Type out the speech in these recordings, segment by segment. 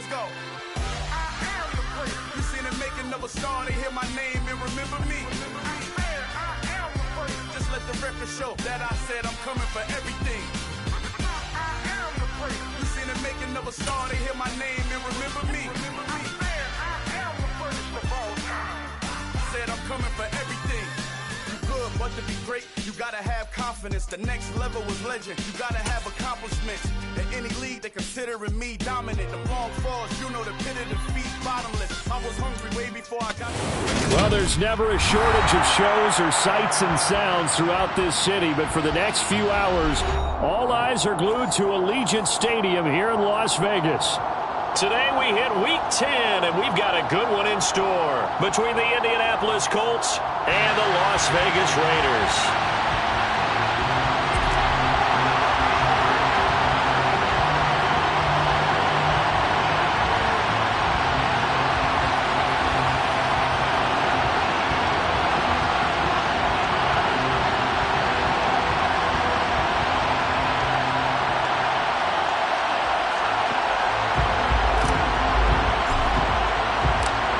Let's go. I am the great. You seen the making of a star, they hear my name and remember me. I am the great. Just let the record show that I said I'm coming for everything. I am the great. You seen the making of a star, they hear my name and remember me. I am the greatest of all time. Said I'm coming for everything. You good, but to be great, you gotta have confidence. The next level was legend. You gotta have accomplishments. In any league, they considering me dominant. The wrong falls, you know the pit of defeat, bottomless. I was hungry way before I got. Well, there's never a shortage of shows or sights and sounds throughout this city, but for the next few hours, all eyes are glued to Allegiant Stadium here in Las Vegas. Today we hit Week 10, and we've got a good one in store between the Indianapolis Colts and the Las Vegas Raiders.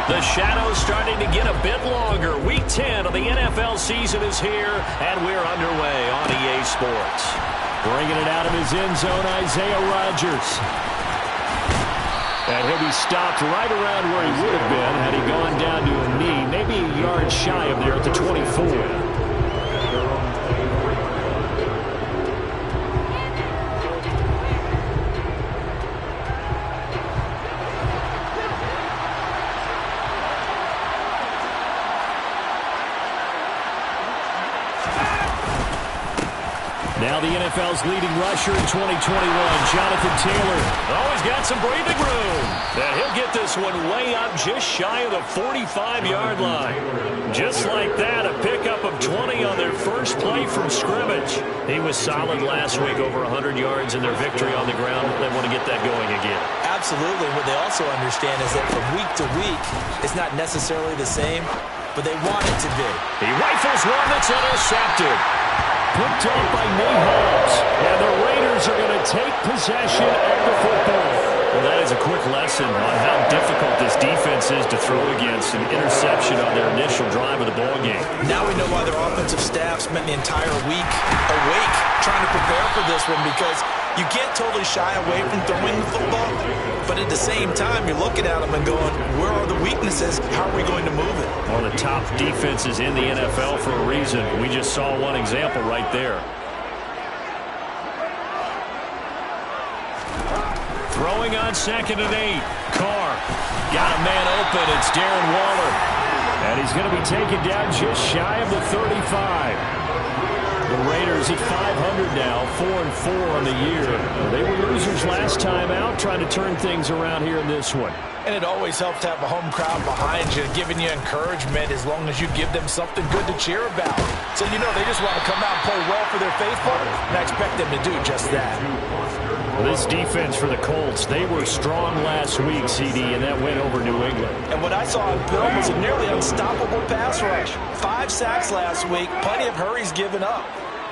The shadow's starting to get a bit longer. Week 10 of the NFL season is here, and we're underway on EA Sports. Bringing it out of his end zone, Isaiah Rodgers. And he'll be stopped right around where he would have been had he gone down to a knee, maybe a yard shy of there at the 24. Now the NFL's leading rusher in 2021, Jonathan Taylor. Oh, he's got some breathing room. And he'll get this one way up just shy of the 45-yard line. Just like that, a pickup of 20 on their first play from scrimmage. He was solid last week, over 100 yards in their victory on the ground. They want to get that going again. Absolutely. What they also understand is that from week to week, it's not necessarily the same, but they want it to be. He rifles one that's intercepted. Picked up by Nate Hobbs, and the Raiders are going to take possession of the football. Well, that is a quick lesson on how difficult this defense is to throw against. An interception on their initial drive of the ballgame. Now we know why their offensive staff spent the entire week awake trying to prepare for this one, because you can't totally shy away from throwing the football, but at the same time, you're looking at them and going, where are the weaknesses? How are we going to move it? One of the top defenses in the NFL for a reason. We just saw one example right there. Throwing on 2nd and 8. Carr got a man open. It's Darren Waller. And he's going to be taken down just shy of the 35. The Raiders at 500 now, 4-4 on the year. They were losers last time out, trying to turn things around here in this one. And it always helps to have a home crowd behind you, giving you encouragement as long as you give them something good to cheer about. So you know they just want to come out and play well for their faithful, and I expect them to do just that. Well, this defense for the Colts, they were strong last week, CD, and that went over New England. And what I saw on film was a nearly unstoppable pass rush. 5 sacks last week, plenty of hurries given up.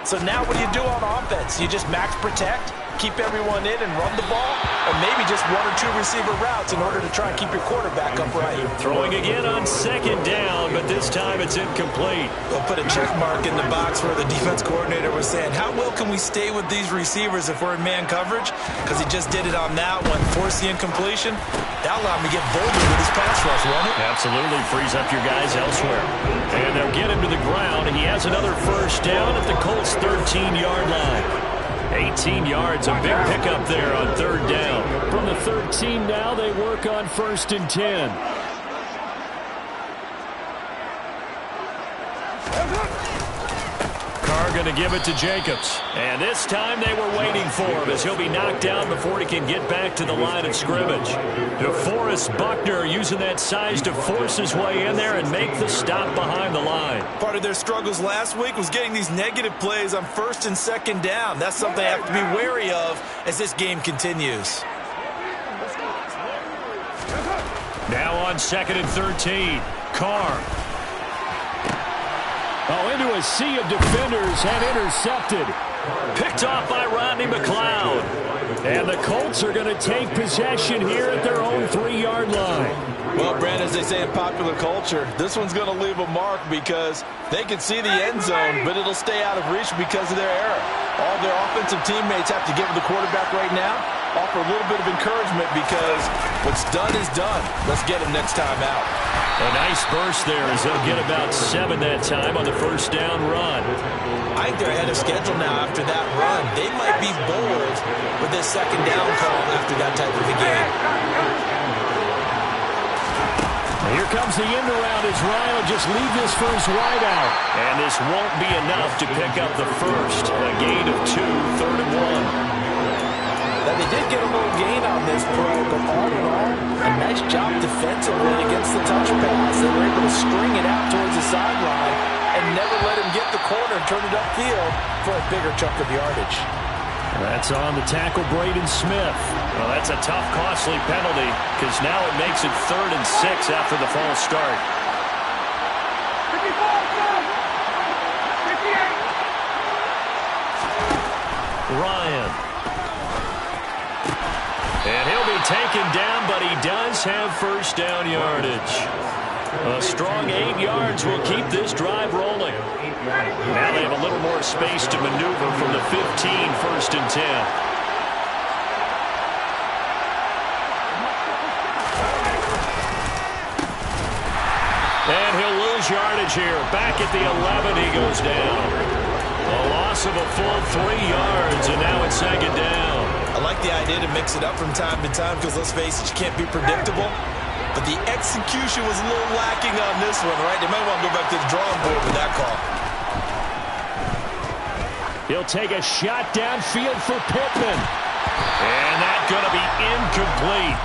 So now what do you do on offense? You just max protect, keep everyone in and run the ball, or maybe just 1 or 2 receiver routes in order to try and keep your quarterback upright. Throwing again on 2nd down, but this time it's incomplete. They'll put a check mark in the box where the defense coordinator was saying, how well can we stay with these receivers if we're in man coverage? Because he just did it on that one, forced the incompletion. That allowed him to get bolder with his pass rush, won't it? Absolutely, frees up your guys elsewhere. And they'll get him to the ground. He has another first down at the Colts' 13-yard line. 18 yards, a big pickup there on 3rd down. From the 13 now, they work on 1st and 10. Carr going to give it to Jacobs. And this time they were waiting for him as he'll be knocked down before he can get back to the line of scrimmage. DeForest Buckner using that size to force his way in there and make the stop behind the line. Part of their struggles last week was getting these negative plays on 1st and 2nd down. That's something they have to be wary of as this game continues. Now on 2nd and 13. Carr. Oh, into a sea of defenders and intercepted. Picked off by Rodney McLeod. And the Colts are going to take possession here at their own 3-yard line. Well, Brandon, as they say in popular culture, this one's going to leave a mark because they can see the end zone, but it'll stay out of reach because of their error. All their offensive teammates have to give the quarterback right now, offer a little bit of encouragement because what's done is done. Let's get him next time out. A nice burst there as they'll get about 7 that time on the first down run. I think they're ahead of schedule now after that run. They might be bold with this second down call after that type of a game. Here comes the end around as Ryan will just leave this for his wide out. And this won't be enough to pick up the first. A gain of 2, 3rd and 1. Now, they did get a little gain on this play, but all in all, a nice job defensively against the touch pass. They were able to string it out towards the sideline and never let him get the corner and turn it upfield for a bigger chunk of yardage. That's on the tackle, Braden Smith. Well, that's a tough, costly penalty because now it makes it 3rd and 6 after the false start. Ryan. And he'll be taken down, but he does have first down yardage. A strong 8 yards will keep this drive rolling. Now they have a little more space to maneuver from the 15, 1st and 10. And he'll lose yardage here. Back at the 11, he goes down. A loss of a full 3 yards, and now it's 2nd down. I like the idea to mix it up from time to time because, let's face it, you can't be predictable. But the execution was a little lacking on this one, right? They might want to go back to the drawing board with that call. He'll take a shot downfield for Pittman. And that's going to be incomplete.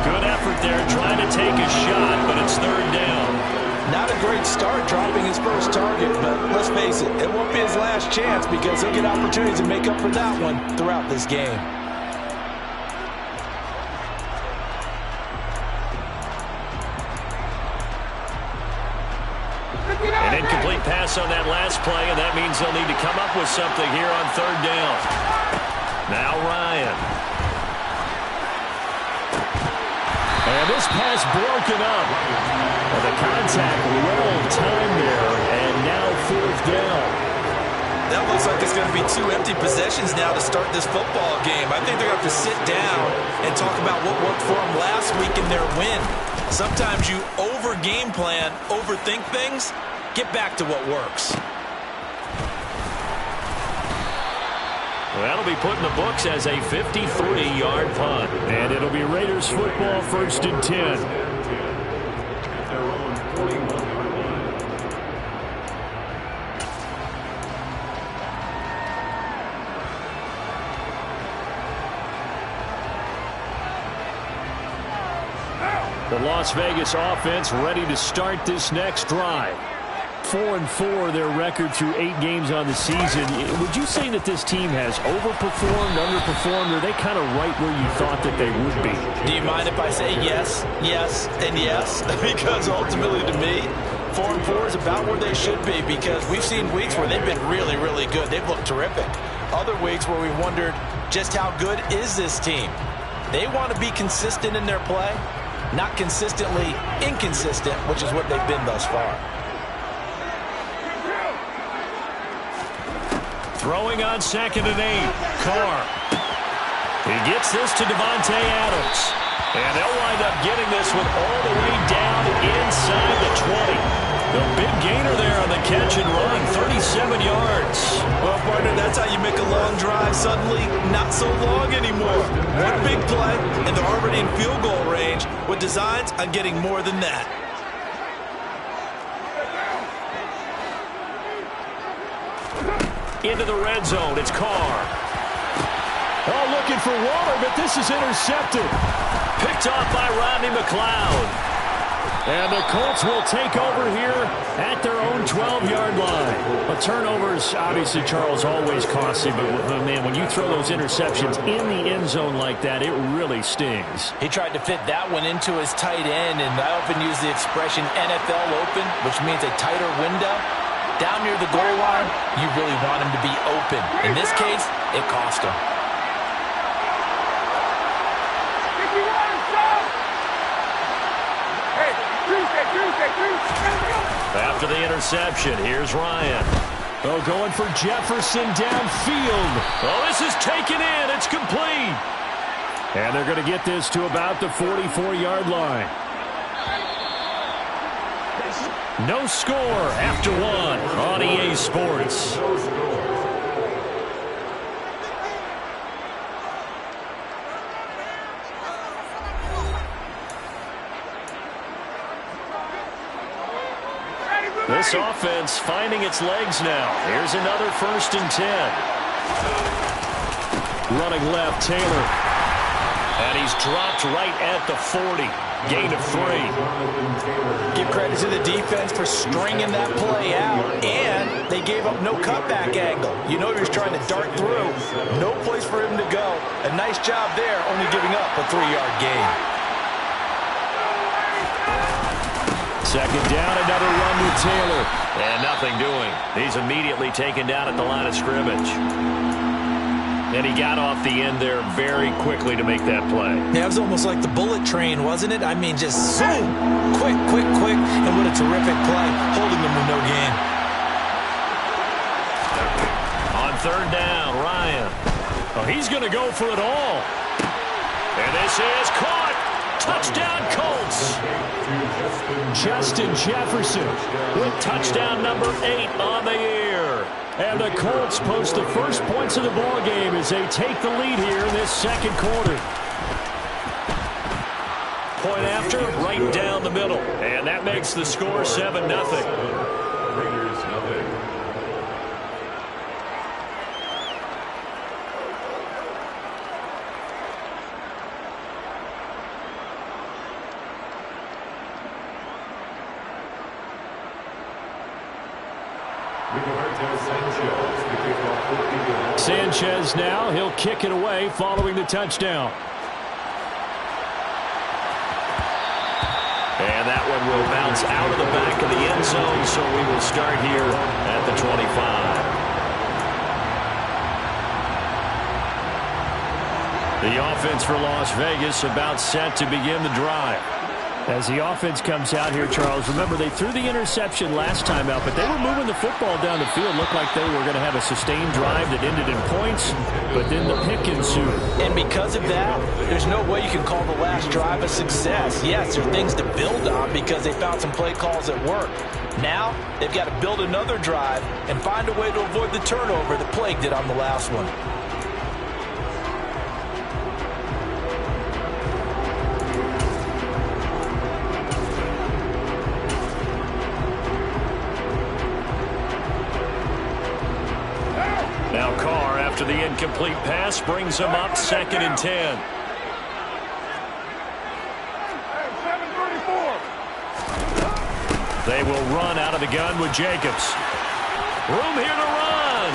Good effort there trying to take a shot, but it's 3rd down. Not a great start dropping his first target, but let's face it, it won't be his last chance because he'll get opportunities to make up for that one throughout this game. An incomplete pass on that last play, and that means they'll need to come up with something here on 3rd down. Now Ryan. And this pass broken up. Well, the contact well timed there, and now 4th down. That looks like it's going to be 2 empty possessions now to start this football game. I think they're going to have to sit down and talk about what worked for them last week in their win. Sometimes you over-game plan, overthink things. Get back to what works. Well, that'll be put in the books as a 53-yard punt. And it'll be Raiders football, 1st and 10. The Las Vegas offense ready to start this next drive. 4-4 their record through 8 games on the season. Would you say that this team has overperformed, underperformed, or are they kind of right where you thought that they would be? Do you mind if I say yes, yes, and yes? Because ultimately to me, 4-4 is about where they should be because we've seen weeks where they've been really, really good. They've looked terrific. Other weeks where we wondered just how good is this team. They want to be consistent in their play. Not consistently inconsistent, which is what they've been thus far. Throwing on 2nd and 8. Carr. He gets this to Devontae Adams. And they'll wind up getting this one all the way down inside the 20. The big gainer there on the catch and run, 37 yards. Well, partner, that's how you make a long drive suddenly not so long anymore. One big play, and they're already in field goal range with designs on getting more than that. Into the red zone, it's Carr. Oh, looking for Waller, but this is intercepted. Picked off by Rodney McLeod. And the Colts will take over here at their own 12-yard line. A turnover is obviously, Charles, always costly, but man, when you throw those interceptions in the end zone like that, it really stings. He tried to fit that one into his tight end, and I often use the expression NFL open, which means a tighter window. Down near the goal line, you really want him to be open. In this case, it cost him. After the interception, here's Ryan. Oh, going for Jefferson downfield. Oh, this is taken in. It's complete. And they're going to get this to about the 44-yard line. No score after one on EA Sports. This offense finding its legs now. Here's another 1st and 10. Running left, Taylor. And he's dropped right at the 40. Gain of 3. Give credit to the defense for stringing that play out. And they gave up no cutback angle. You know he was trying to dart through. No place for him to go. A nice job there, only giving up a 3-yard gain. Second down, another run with Taylor. And nothing doing. He's immediately taken down at the line of scrimmage. And he got off the end there very quickly to make that play. Yeah, it was almost like the bullet train, wasn't it? I mean, just zoom. Quick, quick, quick. And what a terrific play, holding them with no gain. On 3rd down, Ryan. Oh, he's going to go for it all. And this is caught. Touchdown, Colts. Justin Jefferson with touchdown number 8 on the year. And the Colts post the first points of the ball game as they take the lead here in this 2nd quarter. Point after, right down the middle. And that makes the score 7-0. Raiders, nothing. Sanchez now, he'll kick it away following the touchdown. And that one will bounce out of the back of the end zone, so we will start here at the 25. The offense for Las Vegas about set to begin the drive. As the offense comes out here, Charles, remember they threw the interception last time out, but they were moving the football down the field. Looked like they were going to have a sustained drive that ended in points, but then the pick ensued. And because of that, there's no way you can call the last drive a success. Yes, there are things to build on because they found some play calls that work. Now, they've got to build another drive and find a way to avoid the turnover that plagued it on the last one. Now Carr, after the incomplete pass, brings him up 2nd and 10. They will run out of the gun with Jacobs. Room here to run.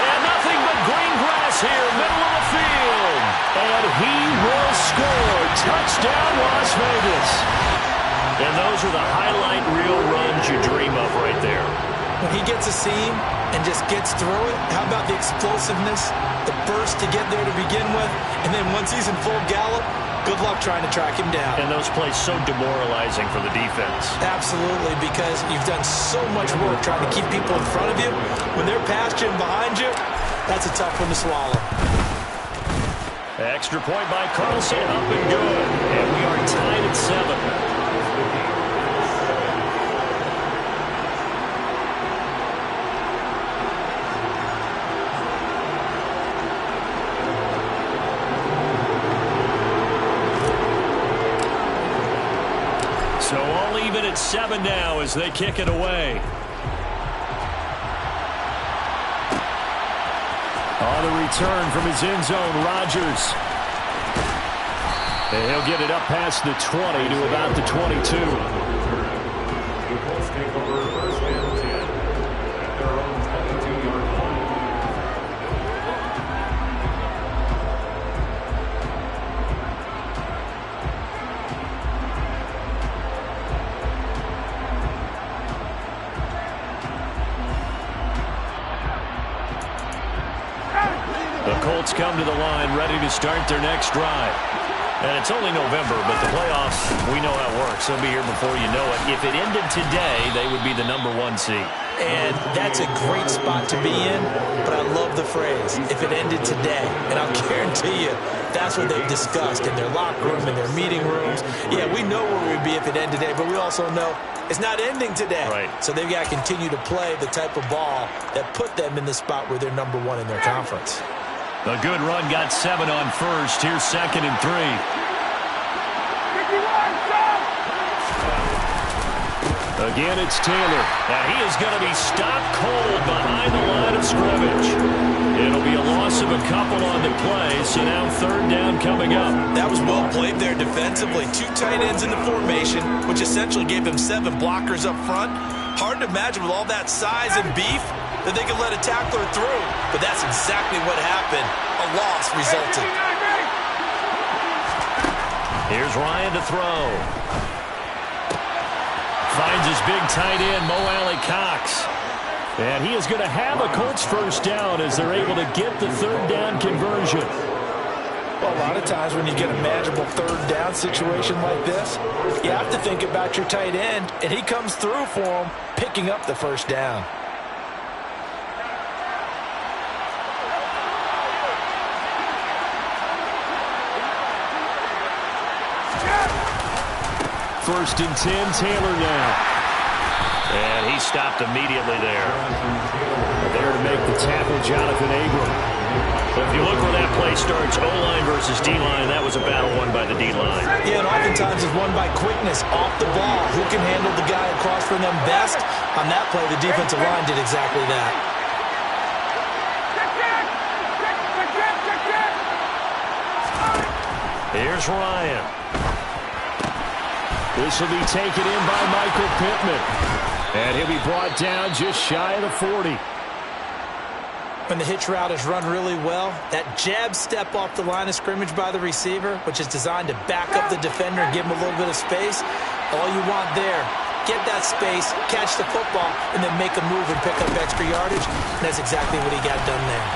And nothing but green grass here, middle of the field. And he will score. Touchdown, Las Vegas. And those are the highlight reel runs you dream of right there. When he gets a seam and just gets through it, how about the explosiveness, the burst to get there to begin with, and then once he's in full gallop, good luck trying to track him down. And those plays so demoralizing for the defense. Absolutely, because you've done so much work trying to keep people in front of you. When they're past you and behind you, that's a tough one to swallow. Extra point by Carlson, up and good. And we are tied at 7. So all even at 7 now as they kick it away. On the return from his end zone, Rodgers. And he'll get it up past the 20 to about the 22. The Colts take over 1st and 10 at their own 22-yard line. The Colts come to the line ready to start their next drive. And it's only November, but the playoffs, we know how it works. They'll be here before you know it. If it ended today, they would be the #1 seed. And that's a great spot to be in, but I love the phrase, if it ended today. And I'll guarantee you, that's what they've discussed in their locker room, in their meeting rooms. Yeah, we know where we'd be if it ended today, but we also know it's not ending today. Right. So they've got to continue to play the type of ball that put them in the spot where they're #1 in their conference. A good run got 7 on first. Here's 2nd and 3. Again, it's Taylor. Now he is going to be stopped cold behind the line of scrimmage. It'll be a loss of a couple on the play, so now 3rd down coming up. That was well played there defensively. 2 tight ends in the formation, which essentially gave them 7 blockers up front. Hard to imagine with all that size and beef that they could let a tackler through. But that's exactly what happened. A loss resulted. Here's Ryan to throw. Finds his big tight end, Mo Alley-Cox. And he is going to have a Colts 1st down as they're able to get the 3rd down conversion. Well, a lot of times when you get a manageable 3rd down situation like this, you have to think about your tight end, and he comes through for him, picking up the 1st down. First and 10, Taylor now. And he stopped immediately there. There to make the tackle, Jonathan Abram. So if you look where that play starts, O-line versus D-line, that was a battle won by the D-line. Yeah, and oftentimes it's won by quickness off the ball. Who can handle the guy across from them best? On that play, the defensive line did exactly that. Here's Ryan. This will be taken in by Michael Pittman. And he'll be brought down just shy of the 40. When the hitch route is run really well, that jab step off the line of scrimmage by the receiver, which is designed to back up the defender and give him a little bit of space, all you want there, get that space, catch the football, and then make a move and pick up extra yardage. And that's exactly what he got done there.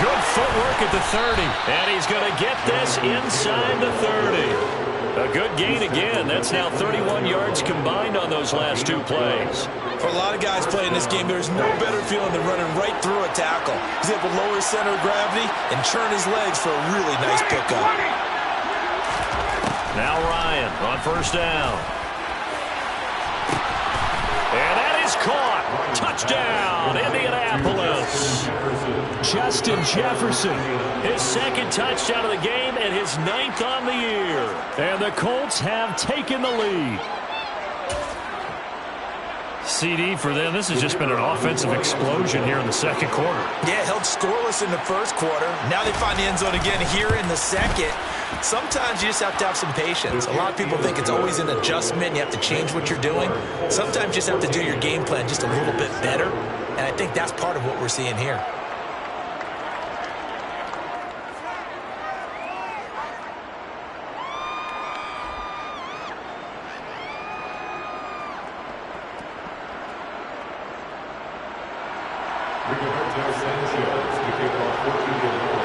Good footwork at the 30. And he's going to get this inside the 30. A good gain again. That's now 31 yards combined on those last 2 plays. For a lot of guys playing this game, there's no better feeling than running right through a tackle. He's able to lower his center of gravity and turn his legs for a really nice pickup. Now Ryan on 1st down. And that is caught. Touchdown, Indianapolis. Justin Jefferson, his 2nd touchdown of the game and his 9th on the year. And the Colts have taken the lead. CD for them, this has just been an offensive explosion here in the 2nd quarter. Yeah, held scoreless in the 1st quarter. Now they find the end zone again here in the 2nd. Sometimes you just have to have some patience. A lot of people think it's always an adjustment. You have to change what you're doing. Sometimes you just have to do your game plan just a little bit better. And I think that's part of what we're seeing here.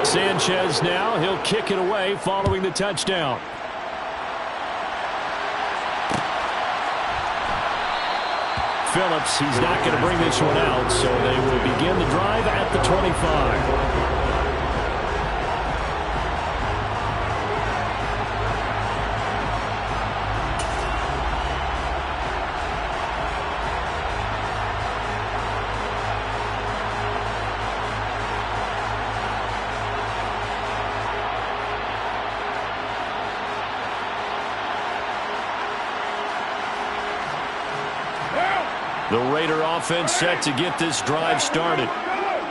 Sanchez now, he'll kick it away following the touchdown. Phillips, he's not going to bring this one out, so they will begin the drive at the 25. The Raider offense set to get this drive started.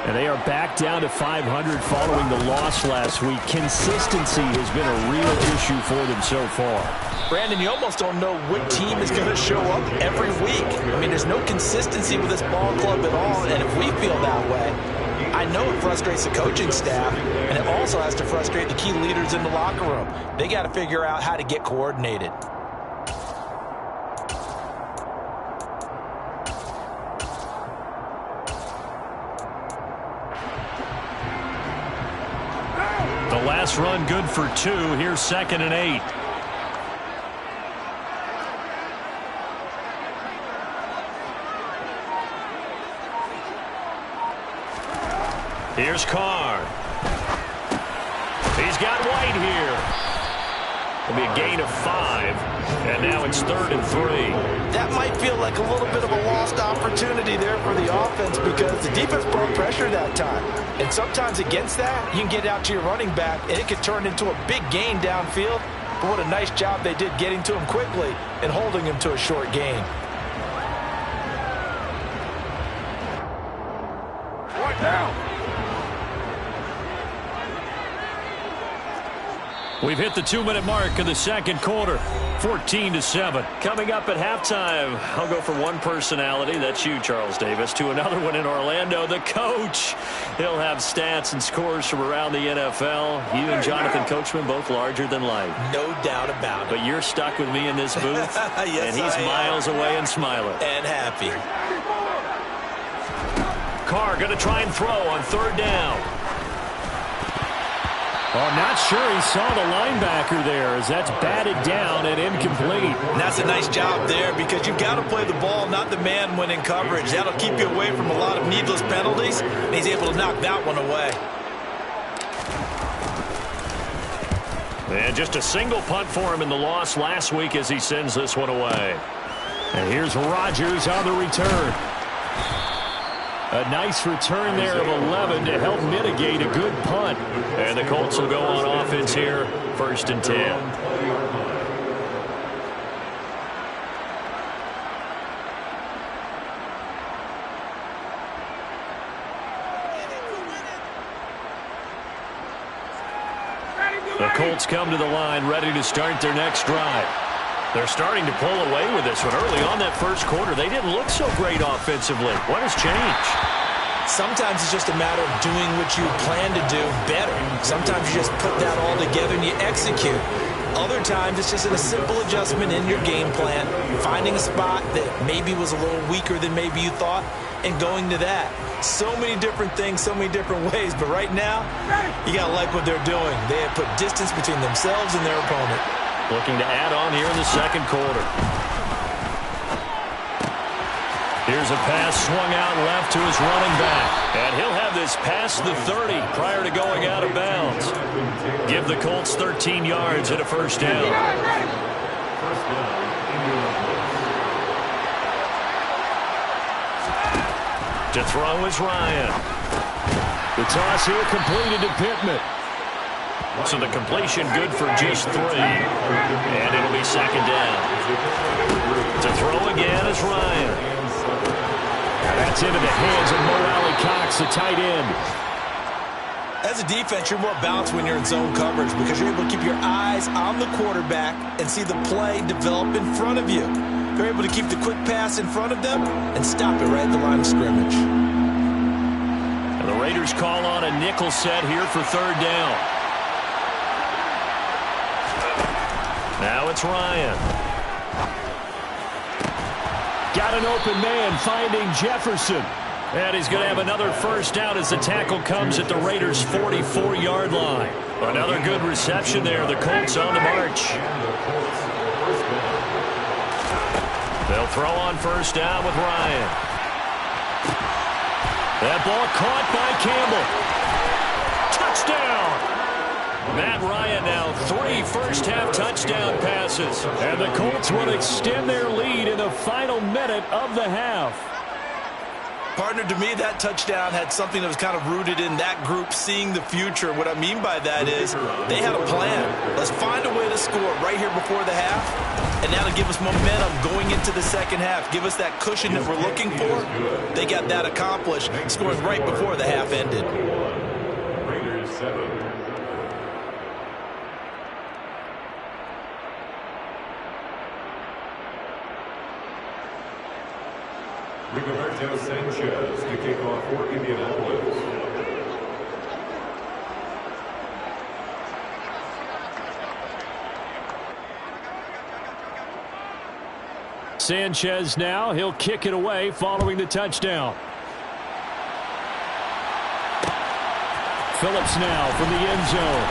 And they are back down to 500 following the loss last week. Consistency has been a real issue for them so far. Brandon, you almost don't know what team is going to show up every week. I mean, there's no consistency with this ball club at all. And if we feel that way, I know it frustrates the coaching staff. And it also has to frustrate the key leaders in the locker room. They got to figure out how to get coordinated. this run good for 2. Here's 2nd and 8. Here's Carr. He's got White here. It'll be a gain of 5, and now it's 3rd and 3. That might feel like a little bit of a lost opportunity there for the offense because the defense brought pressure that time. And sometimes against that, you can get out to your running back, and it could turn into a big gain downfield. But what a nice job they did getting to him quickly and holding him to a short gain. Right now. We've hit the 2-minute mark of the second quarter, 14-7. Coming up at halftime, I'll go from one personality, that's you, Charles Davis, to another one in Orlando, the coach. He'll have stats and scores from around the NFL. You and Jonathan Coachman both larger than life. No doubt about it. But you're stuck with me in this booth, yes, and he's miles away and smiling. And happy. Carr going to try and throw on 3rd down. Oh, not sure he saw the linebacker there as that's batted down and incomplete. And that's a nice job there because you've got to play the ball, not the man when in coverage. That'll keep you away from a lot of needless penalties, and he's able to knock that one away. And just a single punt for him in the loss last week as he sends this one away. And here's Rodgers on the return. A nice return there of 11 to help mitigate a good punt. And the Colts will go on offense here, 1st and 10. The Colts come to the line ready to start their next drive. They're starting to pull away with this one. Early on that first quarter, they didn't look so great offensively. What has changed? Sometimes it's just a matter of doing what you plan to do better. Sometimes you just put that all together and you execute. Other times it's just a simple adjustment in your game plan, finding a spot that maybe was a little weaker than maybe you thought, and going to that. So many different things, so many different ways, but right now, you got to like what they're doing. They have put distance between themselves and their opponent. Looking to add on here in the second quarter. Here's a pass swung out left to his running back. And he'll have this past the 30 prior to going out of bounds. Give the Colts 13 yards and a 1st down. To throw is Ryan. The toss here completed to Pittman. So the completion good for just 3. And it'll be 2nd down. To throw again is Ryan. And that's into the hands of Mo Alley-Cox, the tight end. As a defense, you're more balanced when you're in zone coverage because you're able to keep your eyes on the quarterback and see the play develop in front of you. You're able to keep the quick pass in front of them and stop it right at the line of scrimmage. And the Raiders call on a nickel set here for 3rd down. Now it's Ryan. Got an open man finding Jefferson. And he's going to have another 1st down as the tackle comes at the Raiders' 44-yard line. Another good reception there. The Colts on the march. They'll throw on 1st down with Ryan. That ball caught by Campbell. Touchdown! Matt Ryan now 3 first-half touchdown passes. And the Colts will extend their lead in the final minute of the half. Partner, to me, that touchdown had something that was kind of rooted in that group seeing the future. What I mean by that is they had a plan. Let's find a way to score right here before the half, and that'll give us momentum going into the second half. Give us that cushion that we're looking for. They got that accomplished, scoring right before the half ended. Raiders 7. Rigoberto Sanchez to kick off for Indianapolis. Sanchez now, he'll kick it away following the touchdown. Phillips now from the end zone.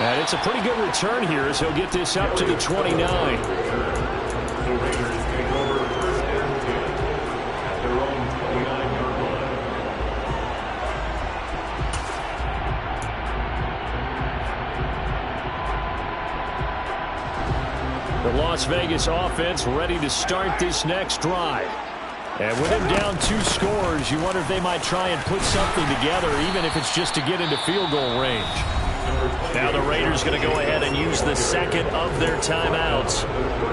And it's a pretty good return here as he'll get this up to the 29. The Raiders take over first and 10 at their own 29-yard line. The Las Vegas offense ready to start this next drive. And with him down 2 scores, you wonder if they might try and put something together, even if it's just to get into field goal range. Now the Raiders going to go ahead and use the second of their timeouts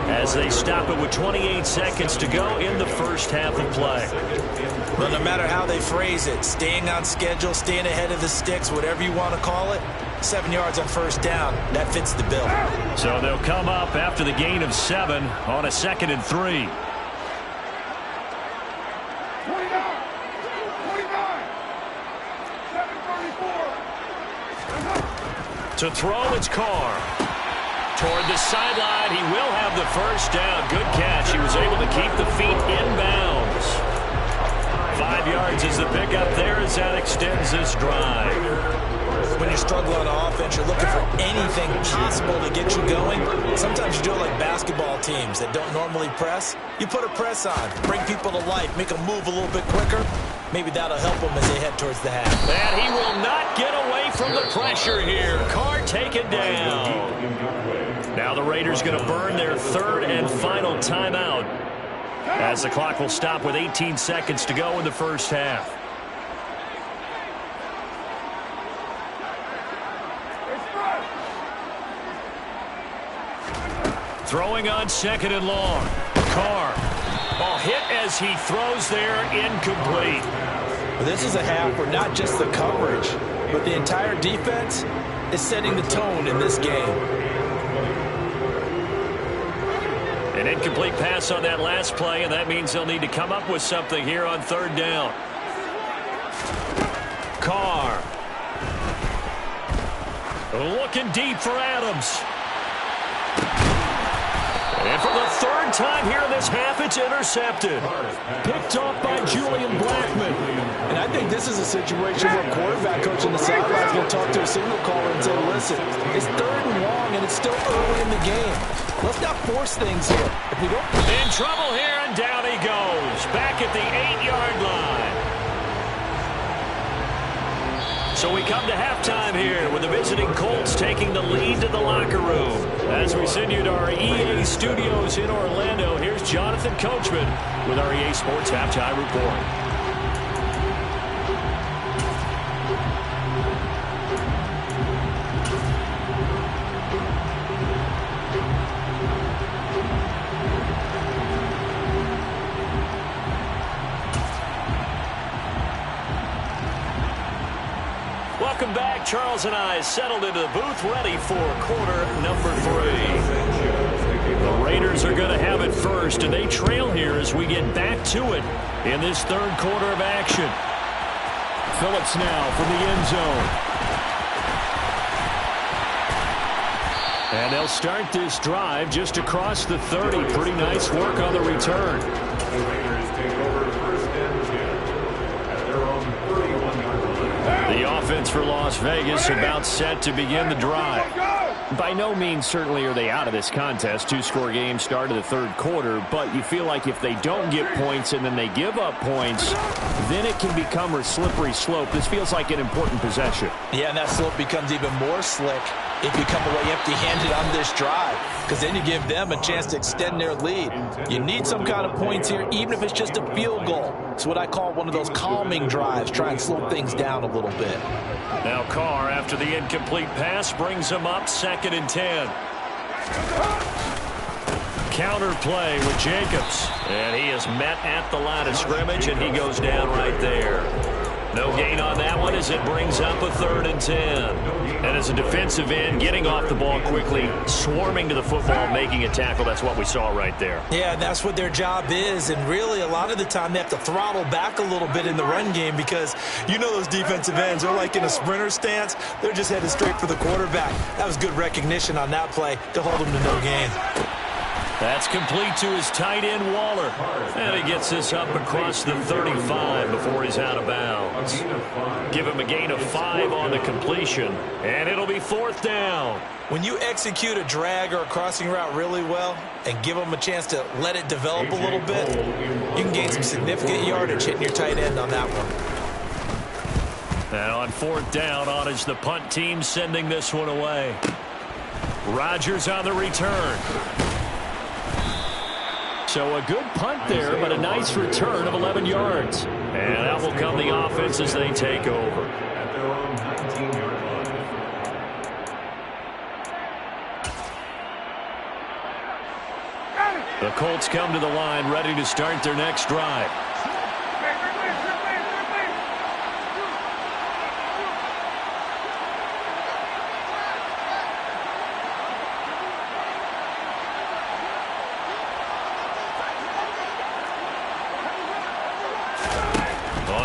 as they stop it with 28 seconds to go in the first half of play. Well, no matter how they phrase it, staying on schedule, staying ahead of the sticks, whatever you want to call it, 7 yards on first down, that fits the bill. So they'll come up after the gain of 7 on a 2nd and 3. To throw, it's Carr. Toward the sideline, he will have the first down. Good catch. He was able to keep the feet in bounds. 5 yards is the pickup there as that extends this drive. When you struggle on offense, you're looking for anything possible to get you going. Sometimes you do it like basketball teams that don't normally press. You put a press on, bring people to life, make them move a little bit quicker. Maybe that'll help them as they head towards the half. And he will not get away from the pressure here. Carr taken down. Now the Raiders going to burn their 3rd and final timeout as the clock will stop with 18 seconds to go in the first half. Throwing on 2nd and long. Carr. Ball hit as he throws there, incomplete. This is a half where not just the coverage, but the entire defense is setting the tone in this game. An incomplete pass on that last play, and that means they'll need to come up with something here on 3rd down. Carr. Looking deep for Adams. And for the 3rd time here in this half, it's intercepted. Picked off by Julian Blackmon. And I think this is a situation where a quarterback coach in the sideline is going to talk to a signal caller and say, listen, it's 3rd and long, and it's still early in the game. Let's not force things here. If we don't... In trouble here, and down he goes. Back at the 8-yard line. So we come to halftime here with the visiting Colts taking the lead to the locker room. As we send you to our EA studios in Orlando, here's Jonathan Coachman with our EA Sports Halftime Report. Welcome back. Charles and I settled into the booth ready for quarter number 3. The Raiders are going to have it first, and they trail here as we get back to it in this 3rd quarter of action. Phillips now from the end zone. And they'll start this drive just across the 30. Pretty nice work on the return. The Raiders take over first and 10 at their own 31-yard line. The offense for Las Vegas about set to begin the drive. By no means certainly are they out of this contest. 2-score game start of the 3rd quarter, but you feel like if they don't get points and then they give up points, then it can become a slippery slope. This feels like an important possession. Yeah, and that slope becomes even more slick if you come away empty-handed on this drive, because then you give them a chance to extend their lead. You need some kind of points here, even if it's just a field goal. It's what I call one of those calming drives. Try and slow things down a little bit. Now Carr, after the incomplete pass, brings him up 2nd and 10. Counter play with Jacobs. And he is met at the line of scrimmage, and he goes down right there. No gain on that one as it brings up a 3rd and 10. And as a defensive end, getting off the ball quickly, swarming to the football, making a tackle, that's what we saw right there. Yeah, and that's what their job is. And really, a lot of the time, they have to throttle back a little bit in the run game because you know those defensive ends, they're like in a sprinter stance. They're just headed straight for the quarterback. That was good recognition on that play to hold them to no gain. That's complete to his tight end, Waller. And he gets this up across the 35 before he's out of bounds. Give him a gain of 5 on the completion, and it'll be 4th down. When you execute a drag or a crossing route really well and give them a chance to let it develop a little bit, you can gain some significant yardage hitting your tight end on that one. And on 4th down, on is the punt team sending this one away. Rodgers on the return. So a good punt there, but a nice return of 11 yards. And out will come the offense as they take over. At their own 19-yard line. The Colts come to the line, ready to start their next drive.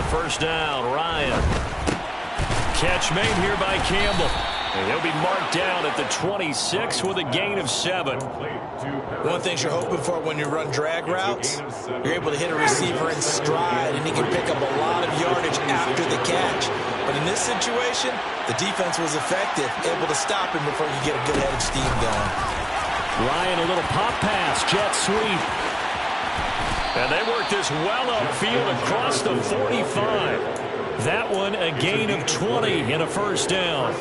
First down, Ryan. Catch made here by Campbell. And he'll be marked down at the 26 with a gain of 7. One of the things you're hoping for when you run drag routes, you're able to hit a receiver in stride, and he can pick up a lot of yardage after the catch. But in this situation, the defense was effective, able to stop him before you get a good head of steam going. Ryan, a little pop pass, jet sweep. And they work this well upfield across the 45. That one a gain of 20 and a first down.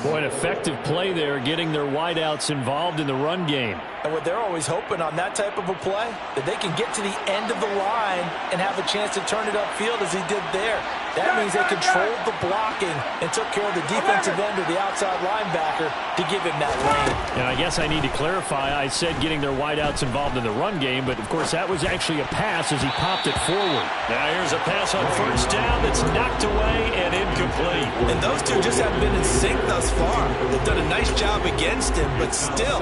Boy, an effective play there, getting their wideouts involved in the run game. And what they're always hoping on that type of a play, that they can get to the end of the line and have a chance to turn it upfield as he did there. That means they controlled the blocking and took care of the defensive end or the outside linebacker to give him that lane. And I guess I need to clarify, I said getting their wideouts involved in the run game, but of course that was actually a pass as he popped it forward. Now here's a pass on first down that's knocked away and incomplete. And those two just haven't been in sync thus far. They've done a nice job against him, but still,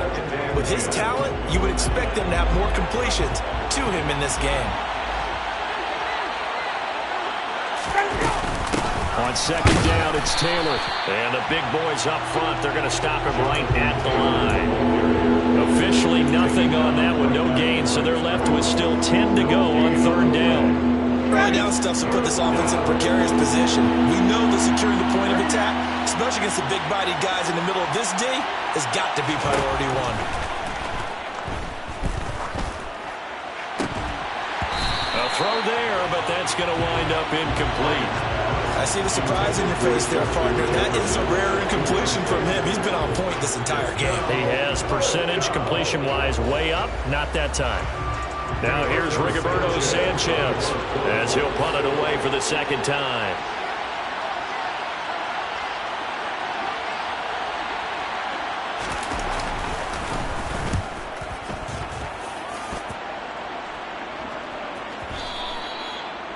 with his talent, you would expect them to have more completions to him in this game. On second down, it's Taylor. And the big boys up front, they're going to stop him right at the line. Officially nothing on that one, no gain, so they're left with still 10 to go on third down. Early down stuff's to put this offense in a precarious position. We know that securing the point of attack, especially against the big-bodied guys in the middle of this D, has got to be priority one. A throw there, but that's going to wind up incomplete. I see the surprise in your face there, partner. That is a rare incompletion from him. He's been on point this entire game. He has percentage completion-wise way up, not that time. Now here's Rigoberto Sanchez as he'll punt it away for the second time.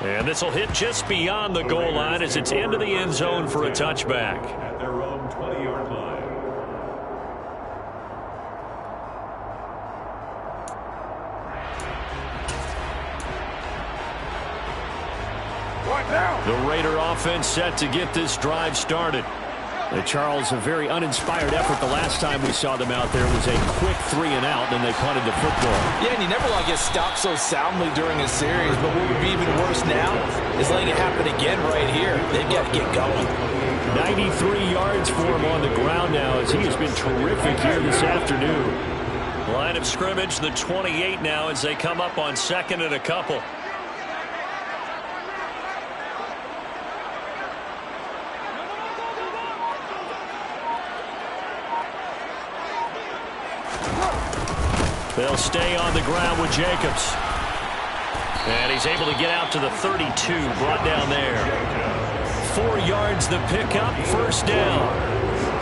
And this will hit just beyond the goal line as it's into the end zone for a touchback. At their own 20-yard line. The Raider offense set to get this drive started. Charles, a very uninspired effort the last time we saw them out there was a quick 3 and out, then they punted the football. Yeah, and you never want to get stopped so soundly during a series, but what would be even worse now is letting it happen again right here. They've got to get going. 93 yards for him on the ground now as he has been terrific here this afternoon. Line of scrimmage, the 28 now as they come up on second and a couple. They'll stay on the ground with Jacobs. And he's able to get out to the 32, brought down there. 4 yards the pickup, first down.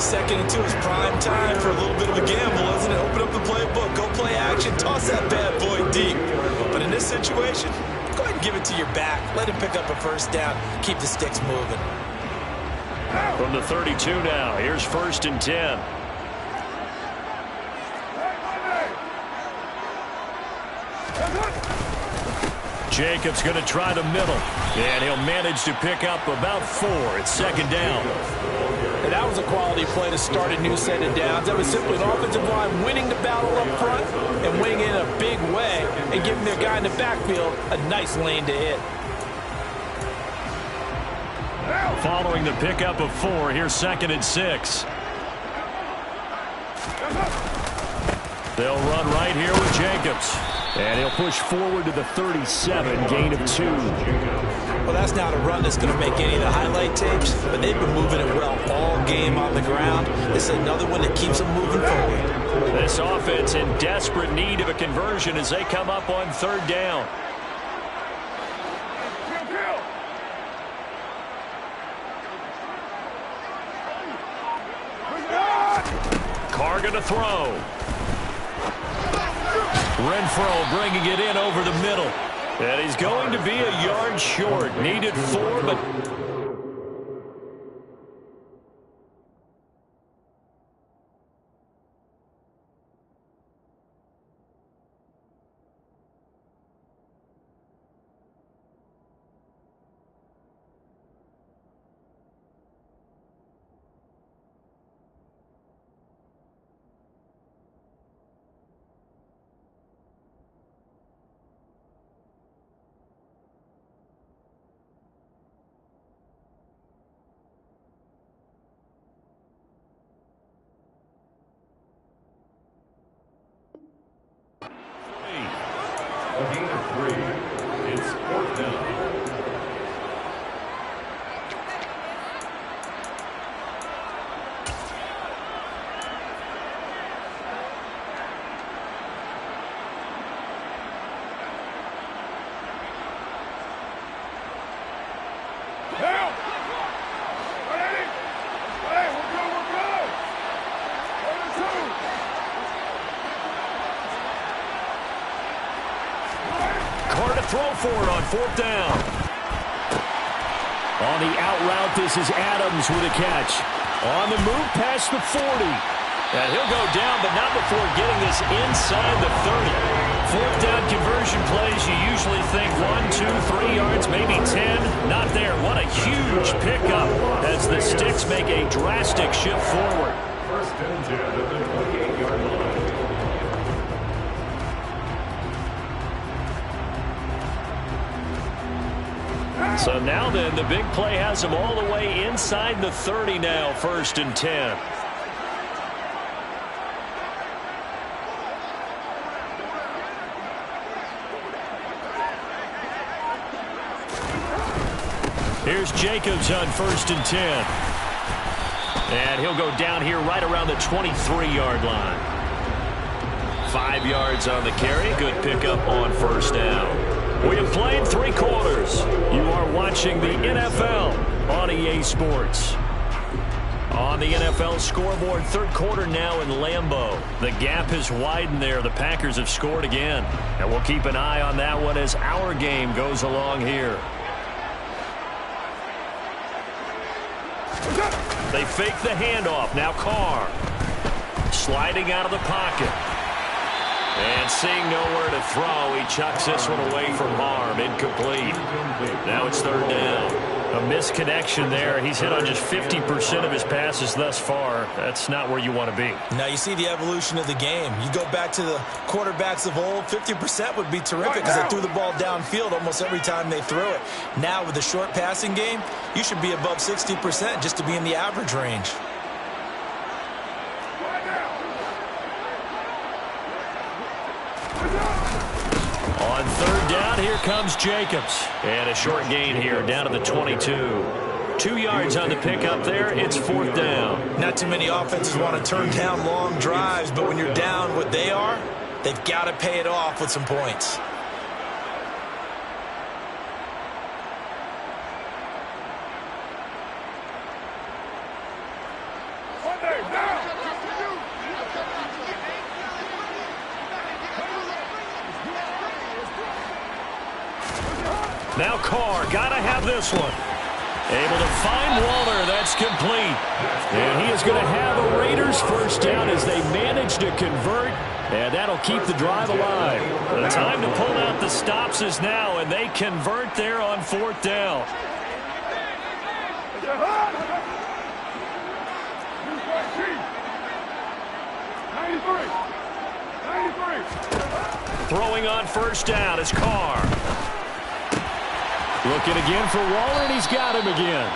Second and 2 is prime time for a little bit of a gamble, isn't it? Open up the playbook, go play action, toss that bad boy deep. But in this situation, go ahead and give it to your back. Let him pick up a first down. Keep the sticks moving. From the 32 now, here's first and 10. Jacobs going to try the middle, and he'll manage to pick up about 4 at second down. And that was a quality play to start a new set of downs. That was simply an offensive line winning the battle up front and winning it in a big way and giving their guy in the backfield a nice lane to hit. Following the pickup of 4, here's 2nd and 6. They'll run right here with Jacobs. And he'll push forward to the 37, gain of 2. Well, that's not a run that's going to make any of the highlight tapes, but they've been moving it well all game on the ground. This is another one that keeps them moving forward. This offense in desperate need of a conversion as they come up on 3rd down. Carr going to throw. Renfro bringing it in over the middle. And he's going to be a yard short. Needed 4, but... A gain of 3. It's 4th down. Throw for it on 4th down. On the out route, this is Adams with a catch. On the move past the 40. And he'll go down, but not before getting this inside the 30. 4th down conversion plays, you usually think 1, 2, 3 yards, maybe 10. Not there. What a huge pickup as the Sticks make a drastic shift forward. 1st and 10 at the 28-yard line. So now then, the big play has them all the way inside the 30 now, 1st and 10. Here's Jacobs on 1st and 10. And he'll go down here right around the 23-yard line. 5 yards on the carry. Good pickup on 1st down. We have played 3 quarters. You are watching the NFL on EA Sports. On the NFL scoreboard, 3rd quarter now in Lambeau. The gap has widened there. The Packers have scored again. And we'll keep an eye on that one as our game goes along here. They fake the handoff. Now Carr. Sliding out of the pocket. And seeing nowhere to throw, he chucks this one away from harm. Incomplete. Now it's 3rd down. A misconnection there. He's hit on just 50% of his passes thus far. That's not where you want to be. Now you see the evolution of the game. You go back to the quarterbacks of old, 50% would be terrific because they threw the ball downfield almost every time they threw it. Now with the short passing game, you should be above 60% just to be in the average range. On 3rd down, here comes Jacobs. And a short gain here, down to the 22. 2 yards on the pickup there. It's 4th down. Not too many offenses want to turn down long drives, but when you're down what they are, they've got to pay it off with some points. Now Carr, gotta have this one. Able to find Waller, that's complete. And he is going to have a Raiders 1st down as they manage to convert, and that'll keep the drive alive. The time to pull out the stops is now, and they convert there on 4th down. Throwing on first down is Carr. Looking again for Waller, and he's got him again.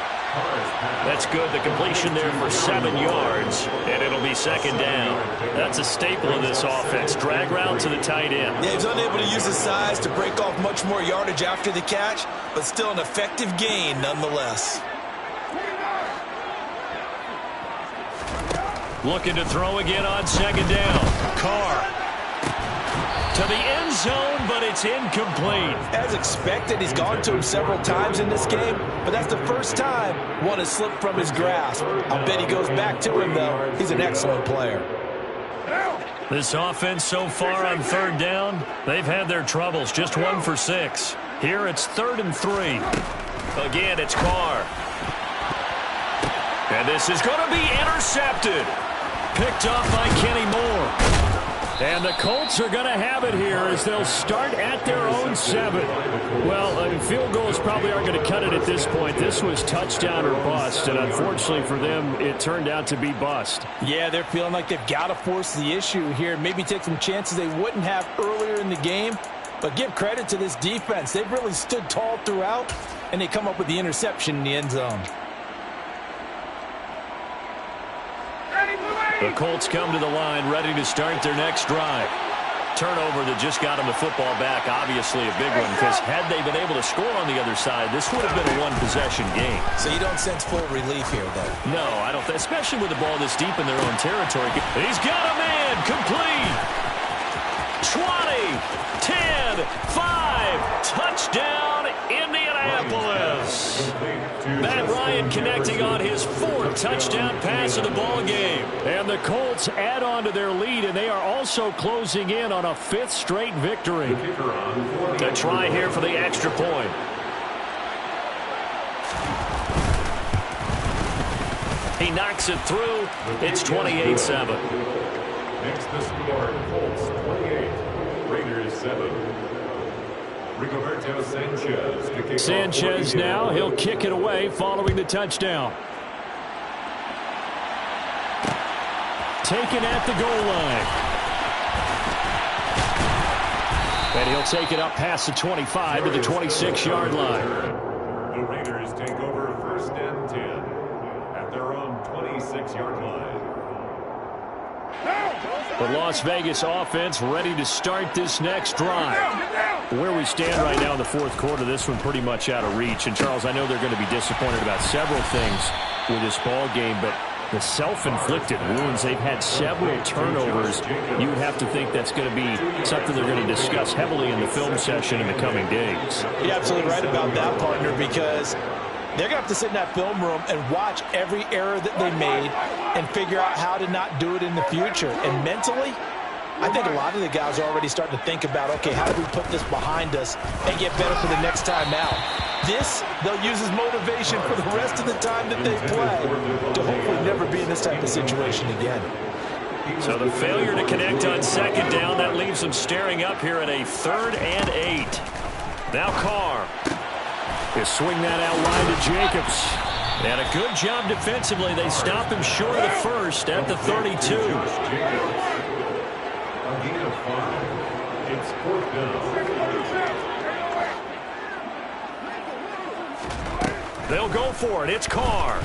That's good. The completion there for 7 yards, and it'll be second down. That's a staple of this offense. Drag route to the tight end. Yeah, he's unable to use his size to break off much more yardage after the catch, but still an effective gain nonetheless. Looking to throw again on second down. Carr to the end zone, but it's incomplete. As expected, he's gone to him several times in this game, but that's the first time one has slipped from his grasp. I bet he goes back to him, though. He's an excellent player. This offense so far on third down, they've had their troubles. Just 1 for 6. Here it's 3rd and 3. Again, it's Carr. And this is going to be intercepted. Picked off by Kenny Moore. And the Colts are going to have it here as they'll start at their own 7. Well, field goals probably aren't going to cut it at this point. This was touchdown or bust, and unfortunately for them, it turned out to be bust. Yeah, they're feeling like they've got to force the issue here, maybe take some chances they wouldn't have earlier in the game. But give credit to this defense. They've really stood tall throughout, and they come up with the interception in the end zone. The Colts come to the line, ready to start their next drive. Turnover that just got them the football back, obviously a big one, because had they been able to score on the other side, this would have been a one-possession game. So you don't sense full relief here, though? No, I don't, especially with the ball this deep in their own territory. He's got a man, complete. 20, 10, 5, touchdown, Indianapolis. Matt Ryan connecting on his 4th touchdown pass of the ball game. And the Colts add on to their lead, and they are also closing in on a 5th straight victory. A try here for the extra point. He knocks it through. It's 28-7. Next the score, Colts 28, Raiders 7. Rigoberto Sanchez to kick Sanchez now, he'll kick it away following the touchdown. Taken at the goal line. And he'll take it up past the 25 to the 26-yard line. The Raiders take over 1st and 10 at their own 26-yard line. The Las Vegas offense ready to start this next drive. Where we stand right now in the 4th quarter, this one pretty much out of reach. And, Charles, I know they're going to be disappointed about several things with this ball game, but the self-inflicted wounds, they've had several turnovers. You would have to think that's going to be something they're going to discuss heavily in the film session in the coming days. You're absolutely right about that, partner, because they're going to have to sit in that film room and watch every error that they made and figure out how to not do it in the future. And mentally, I think a lot of the guys are already starting to think about, okay, how do we put this behind us and get better for the next time out? This, they'll use as motivation for the rest of the time that they play to hopefully never be in this type of situation again. So the failure to connect on second down, that leaves them staring up here at a 3rd and 8. Now Carr. They swing that out wide to Jacobs. And a good job defensively. They stop him short of the 1st at the 32. A gain of 5. It's 4th down. They'll go for it. It's Carr.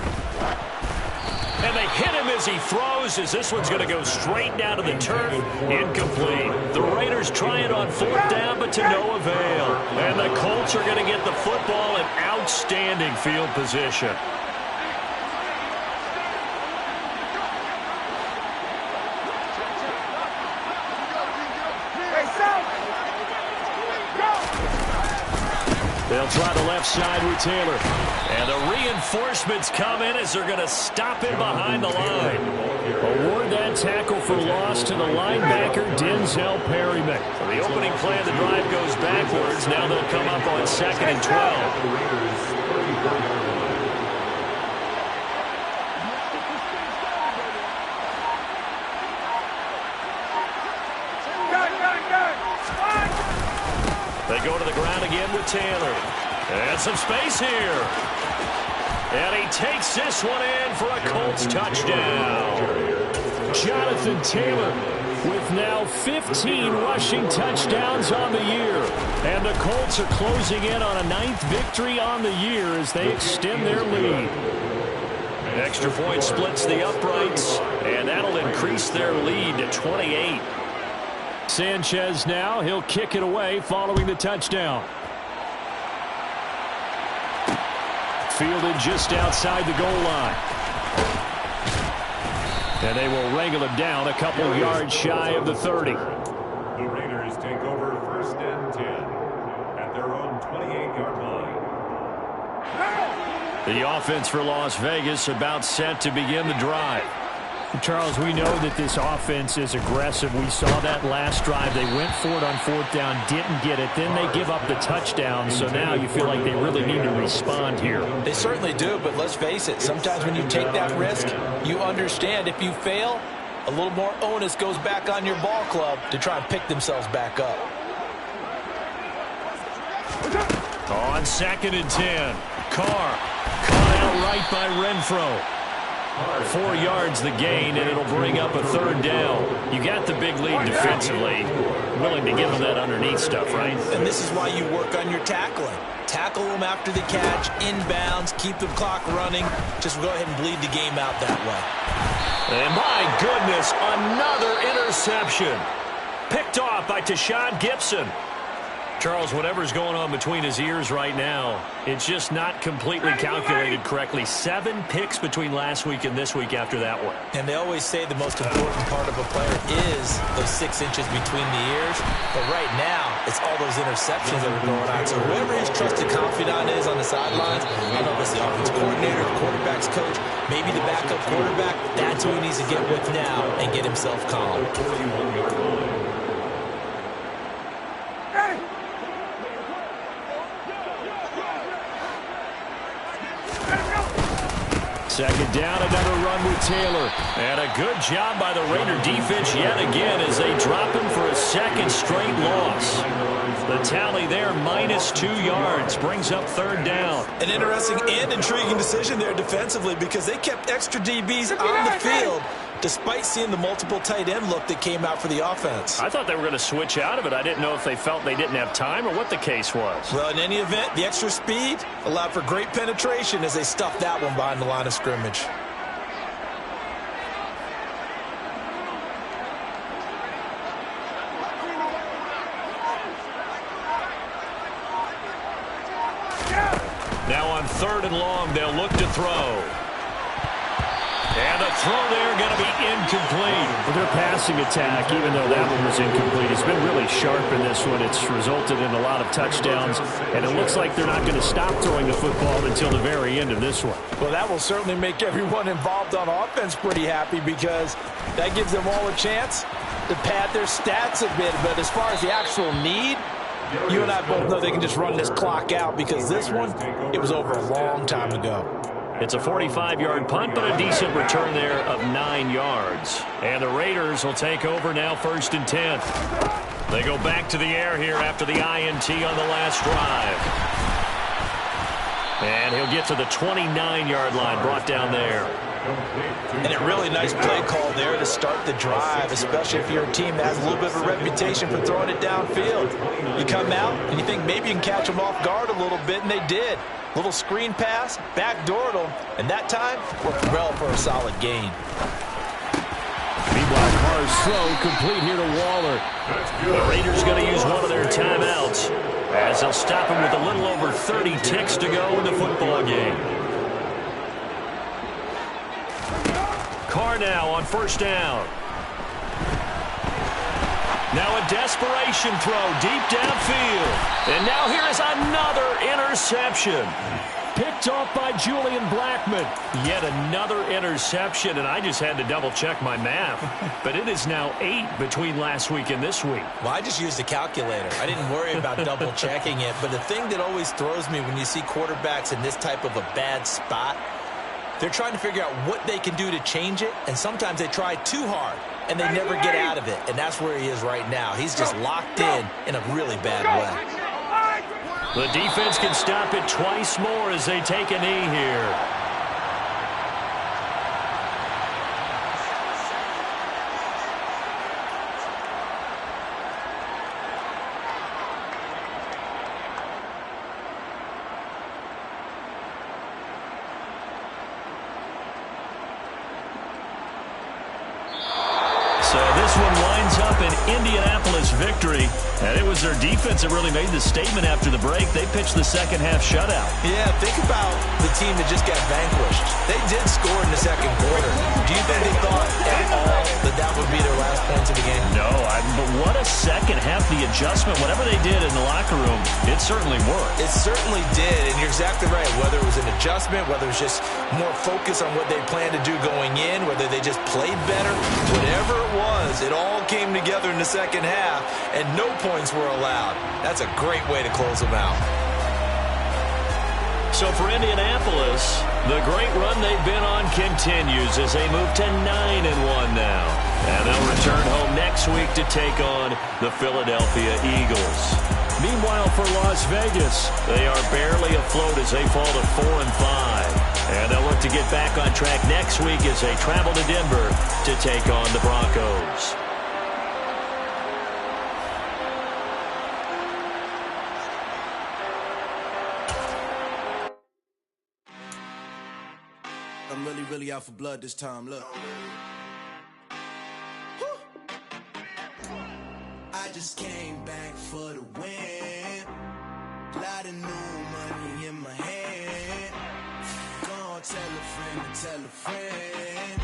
And they hit him as he throws, as this one's going to go straight down to the turf. Incomplete. The Raiders try it on 4th down, but to no avail. And the Colts are going to get the football in outstanding field position. They'll try the left side with Taylor. And the reinforcements come in as they're going to stop him behind the line. Award that tackle for loss to the linebacker, Denzel Perryman. So the opening play of the drive goes backwards. Now they'll come up on 2nd and 12. They go to the ground again with Taylor. And some space here. And he takes this one in for a Colts touchdown. Jonathan Taylor with now 15 rushing touchdowns on the year. And the Colts are closing in on a 9th victory on the year as they extend their lead. Extra point splits the uprights, and that'll increase their lead to 28. Sanchez now, he'll kick it away following the touchdown. Fielded just outside the goal line. And they will wrangle him down a couple yards shy of the 30. The Raiders take over 1st and 10 at their own 28-yard line. The offense for Las Vegas about set to begin the drive. Charles, we know that this offense is aggressive. We saw that last drive. They went for it on 4th down, didn't get it. Then they give up the touchdown. So now you feel like they really need to respond here. They certainly do, but let's face it. Sometimes when you take that risk, you understand if you fail, a little more onus goes back on your ball club to try and pick themselves back up. On 2nd and 10, Carr caught out right by Renfro. 4 yards the gain, and it'll bring up a 3rd down. You got the big lead defensively. Willing to give them that underneath stuff, right? And this is why you work on your tackling. Tackle them after the catch, inbounds, keep the clock running. Just go ahead and bleed the game out that way. And my goodness, another interception. Picked off by Tashawn Gibson. Charles, whatever's going on between his ears right now, it's just not completely calculated correctly. 7 picks between last week and this week after that one. And they always say the most important part of a player is those 6 inches between the ears. But right now, it's all those interceptions that are going on. So whoever his trusted confidant is on the sidelines, I know if it's the offense coordinator, the quarterback's coach, maybe the backup quarterback, that's who he needs to get with now and get himself calm. Second down, another run with Taylor. And a good job by the Raider defense yet again as they drop him for a 2nd straight loss. The tally there, -2 yards, brings up 3rd down. An interesting and intriguing decision there defensively because they kept extra DBs on the field despite seeing the multiple tight end look that came out for the offense. I thought they were going to switch out of it. I didn't know if they felt they didn't have time or what the case was. Well, in any event, the extra speed allowed for great penetration as they stuffed that one behind the line of scrimmage. Now on 3rd and long, they'll look to throw. And the throw there going to be incomplete. Well, their passing attack, even though that one was incomplete, has been really sharp in this one. It's resulted in a lot of touchdowns, and it looks like they're not going to stop throwing the football until the very end of this one. Well, that will certainly make everyone involved on offense pretty happy because that gives them all a chance to pad their stats a bit. But as far as the actual need, you and I both know they can just run this clock out because this one, it was over a long time ago. It's a 45-yard punt, but a decent return there of 9 yards. And the Raiders will take over now 1st and 10. They go back to the air here after the INT on the last drive. And he'll get to the 29-yard line, brought down there. And a really nice play call there to start the drive, especially if you're a team that has a little bit of a reputation for throwing it downfield. You come out and you think maybe you can catch them off guard a little bit, and they did. Little screen pass, backdoored them, and that time worked well for a solid gain. Meanwhile, Carr's throw complete here to Waller. The Raiders going to use one of their timeouts as they'll stop him with a little over 30 ticks to go in the football game. Carr now on 1st down. Now a desperation throw deep downfield. And now here is another interception. Picked off by Julian Blackmon. Yet another interception, and I just had to double-check my math. But it is now 8 between last week and this week. Well, I just used a calculator. I didn't worry about double-checking it. But the thing that always throws me when you see quarterbacks in this type of a bad spot, they're trying to figure out what they can do to change it, and sometimes they try too hard, and they never get out of it. And that's where he is right now. He's just locked in a really bad way. The defense can stop it twice more as they take a knee here. So this one winds up an Indianapolis victory. And it was their defense that really made the statement after the break. They pitched the second half shutout. Yeah, think about the team that just got vanquished. They did score in the second quarter. Do you think they thought at all that that would be their last points of the game? No, but what a second half. The adjustment, whatever they did in the locker room, it certainly worked. It certainly did, and you're exactly right. Whether it was an adjustment, whether it was just more focus on what they planned to do going in, whether they just played better, whatever it was, it all came together in the second half, and no points were allowed. That's a great way to close them out. So for Indianapolis, the great run they've been on continues as they move to 9-1 now. And they'll return home next week to take on the Philadelphia Eagles. Meanwhile, for Las Vegas, they are barely afloat as they fall to 4-5. And they'll look to get back on track next week as they travel to Denver to take on the Broncos. I'm really out for blood this time, look. I just came back for the win. Lot of new money in my hand. Gonna tell a friend to tell a friend.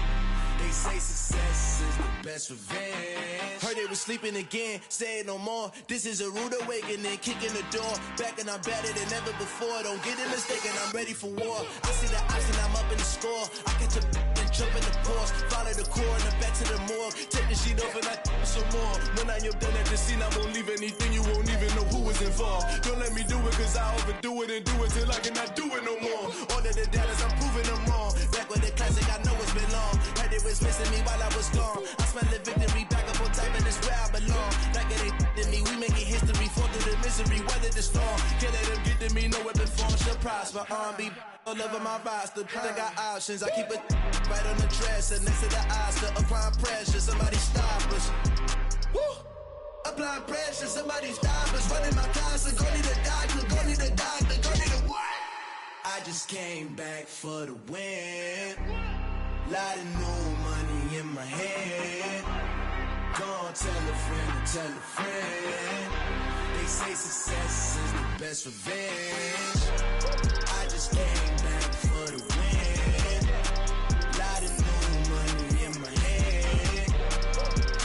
They say success is the best revenge. Heard they was sleeping again, say it no more. This is a rude awakening, kicking the door. Back and I'm better than ever before. Don't get it mistaken, I'm ready for war. I see the option, I'm up in the score. I catch a and jump in the course. Follow the core and back to the morgue. Take the sheet off and I some more. When I am done at the scene, I won't leave anything. You won't even know who was involved. Don't let me do it, cause I overdo it and do it till I cannot do it no more. All of the doubters, I'm proving them wrong. Back with the classic, I know it's been long. Heard it was missing me while I was gone. I smell the victory, back up on time, and it's where I belong. Like it ain't to me, we making history. Fall through the misery, weather the storm. Can't let them get to me, no weapon form should prosper. R&B all over my roster. I got options, I keep it right on the dresser. Next to the Oscar, applying pressure, somebody stop us. Woo! Applying pressure, somebody stop us. Running my closet, go need a doctor, go need a doctor, go need a what? I just came back for the win. Lot of new money in my hand. Gonna tell a friend to tell a friend. They say success is the best revenge. I just came back for the win. Lot of new money in my hand.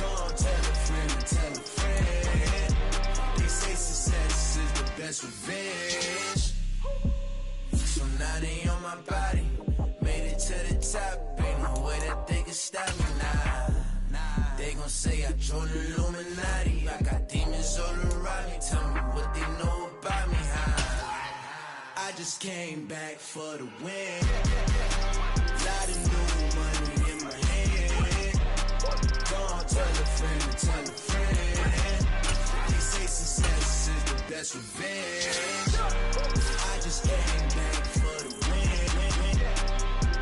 Gonna tell a friend to tell a friend. They say success is the best revenge. So now they on my body. Made it to the top. Ain't no way that they can stop me now. They gon' say I joined the Illuminati. I got demons all around me. Tell me what they know about me, huh? I just came back for the win. Lot of new money in my hand. Gonna tell a friend to tell a friend. They say success is the best revenge. I just came back for the win.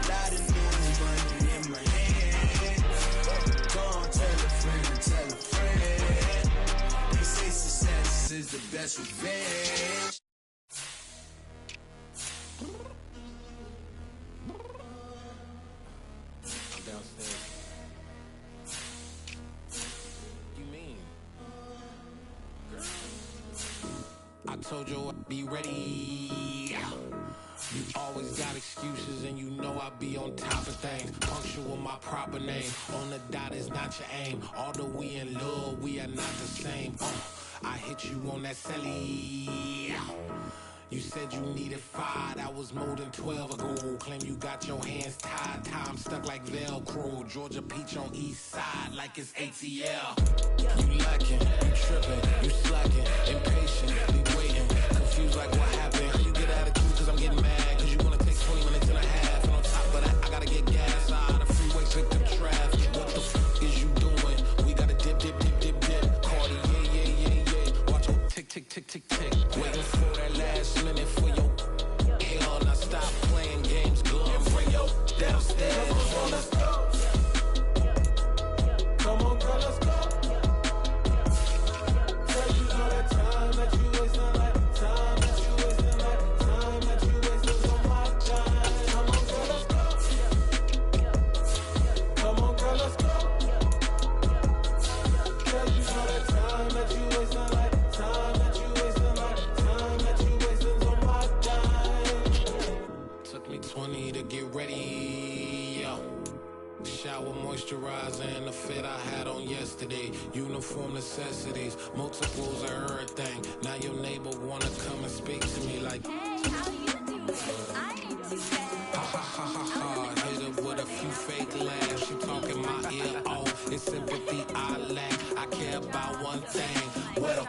Lot of new money in my hand. Gonna tell a friend to tell a friend. They say success is the best revenge. I'm downstairs. You mean? I told you I'd be ready. You always got excuses and you know I be on top of things. Punctual my proper name. On the dot is not your aim. Although we in love, we are not the same. I hit you on that celly. You said you needed 5, that was more than 12 ago. Claim you got your hands tied, time stuck like Velcro. Georgia Peach on east side like it's ATL. You lacking, you tripping, you slacking, impatient, be waiting, confused like what happened. You get attitude cause I'm getting mad, cause you wanna take 20 minutes and a half. And on top of that, I gotta get gas out of the freeway, pick up traffic. What the f is you doing? We gotta dip. Cardi, yeah. Watch your tick. Waiting for that last minute for your hell. Now stop playing games, go and bring your downstairs. Come on, let's go. Come on, girl, let's go. Tell you all that time that you wasting, like time that you wasting, like time that you wasting on my time. Come on, girl, let's go. Come on, girl, let's go. moisturizer and the fit I had on yesterday. Uniform necessities, multiples of everything. Now your neighbor wanna come and speak to me like, hey, how you doing? I ain't too bad. ha ha ha ha ha. Hit her with a few fake laughs. She talking my ear off. It's sympathy I lack. I care about one thing. What up?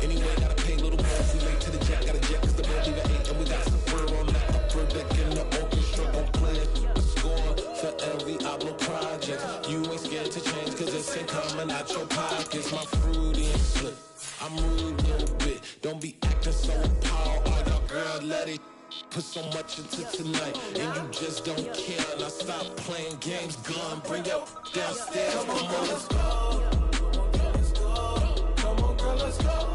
Anyway, gotta pay a little more. We late to the jet, got a jet, cause the boat leave at 8. And we got some fur on that upper deck in the orchestra. Gon' play a score for every Ablo project. You ain't scared to change, cause it's ain't coming out your pockets. My fruity and slip, I'm rude a little bit. Don't be acting so appalled. Oh, y'all girl, let it put so much into tonight. And you just don't care. Now stop playing games, gun. Bring your downstairs. Come on, let's go. Come on, girl, let's go.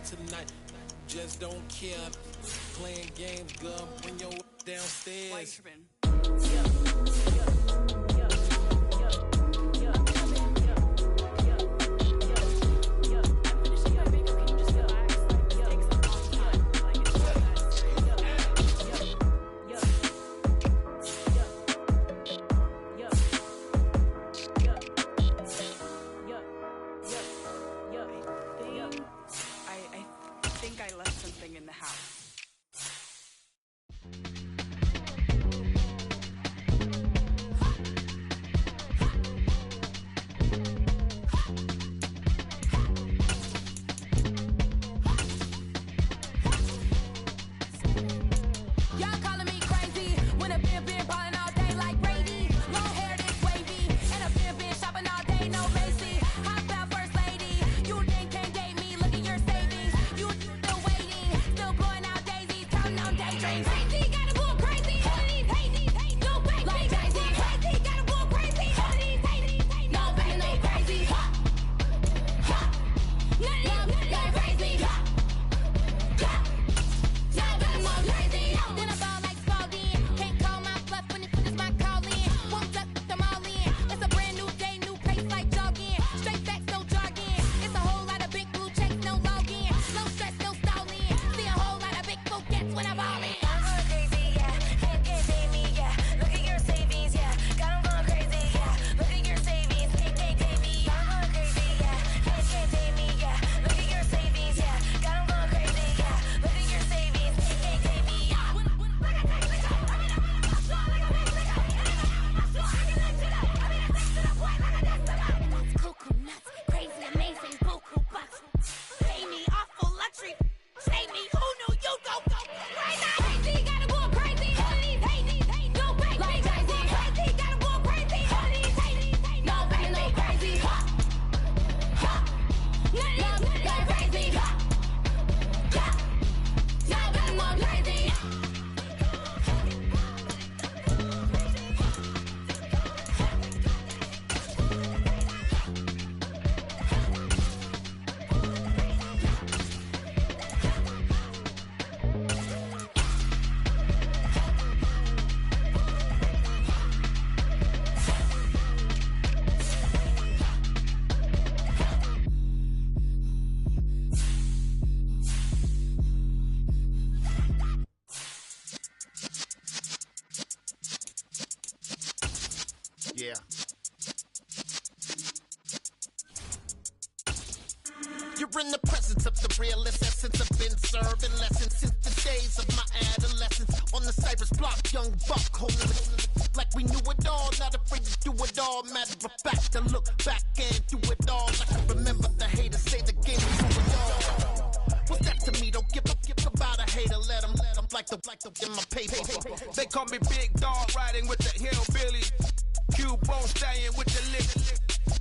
Tonight, just don't care. Playing games, girl, bring your downstairs. Yeah. You're in the presence of the realest essence. I've been serving lessons since the days of my adolescence. On the Cypress block, young buck holding it like we knew it all. Not afraid to do it all. Matter of fact, to look back and do it all. Like I remember the haters say the game was over all. What's that to me? Don't give about a hater. Let them like the in my paper. They call me Big Dog, riding with the hillbilly. Cubone stallion with the lip.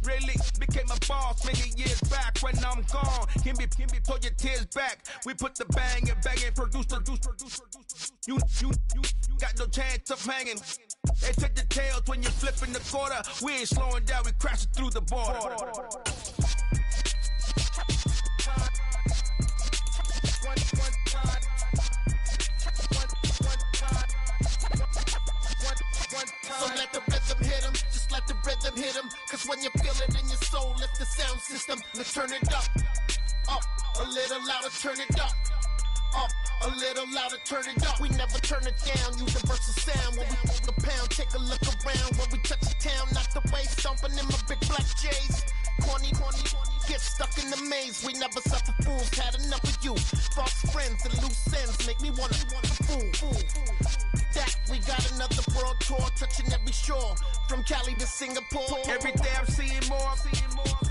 Really became a boss many years back. When I'm gone, can be pull your tears back. We put the bang and produce. You got no chance of hanging. They take the tails when you're flipping the quarter. We ain't slowing down, we crashing through the border. rhythm hit 'em, just let the rhythm hit 'em. Cause when you feel it in your soul, lift the sound system. Let's turn it up, a little louder, turn it up. A little louder, turn it up. We never turn it down, universal sound. When we hold the pound, take a look around. When we touch the town, knock the way, stomping in my big black J's. Corny, get stuck in the maze. We never suffer fools, had enough of you. False friends and loose ends make me wanna fool. That we got another world tour, touching every shore, from Cali to Singapore. Every day I'm seeing more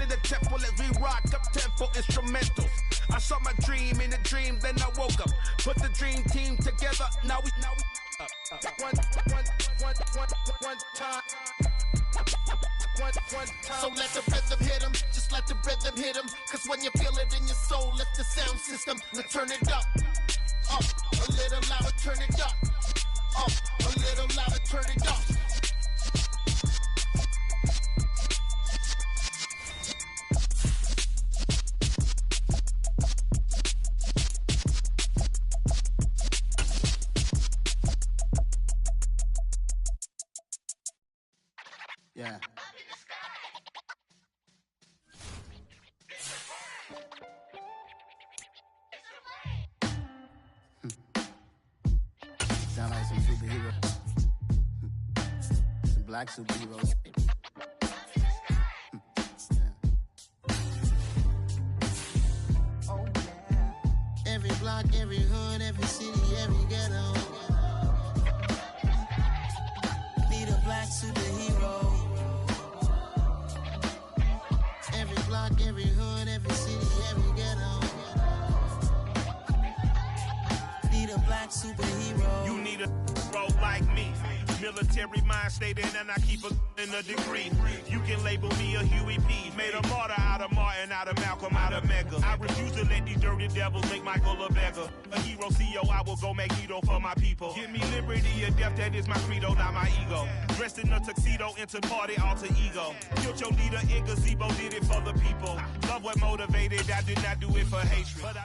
in the temple as we rock up tempo instrumentals. I saw my dream in a dream, then I woke up. Put the dream team together. Now we one time. So let the rhythm hit 'em, just let the rhythm hit 'em. Cause when you feel it in your soul, lift the sound system. Let's turn it up, a little louder, turn it up, a little louder, turn it up. Yeah. Sound like some superheroes. Some black superheroes. Oh yeah. Every block, every hood, every city, every ghetto. Need a black superhero. Every block, every hood, every city, every ghetto. Need a black superhero. You need a bro like me. Military mind stated, and I keep in a degree. You can label me a Huey P. Made a martyr out of Martin, out of Malcolm, out of Mega. I refuse to let these dirty devils make Michael a beggar. A hero CEO, I will go Magneto for my people. Give me liberty or death, that is my credo, not my ego. Dressed in a tuxedo, into party, alter ego. Killed your leader in gazebo, did it for the people. Love what motivated, I did not do it for hatred. But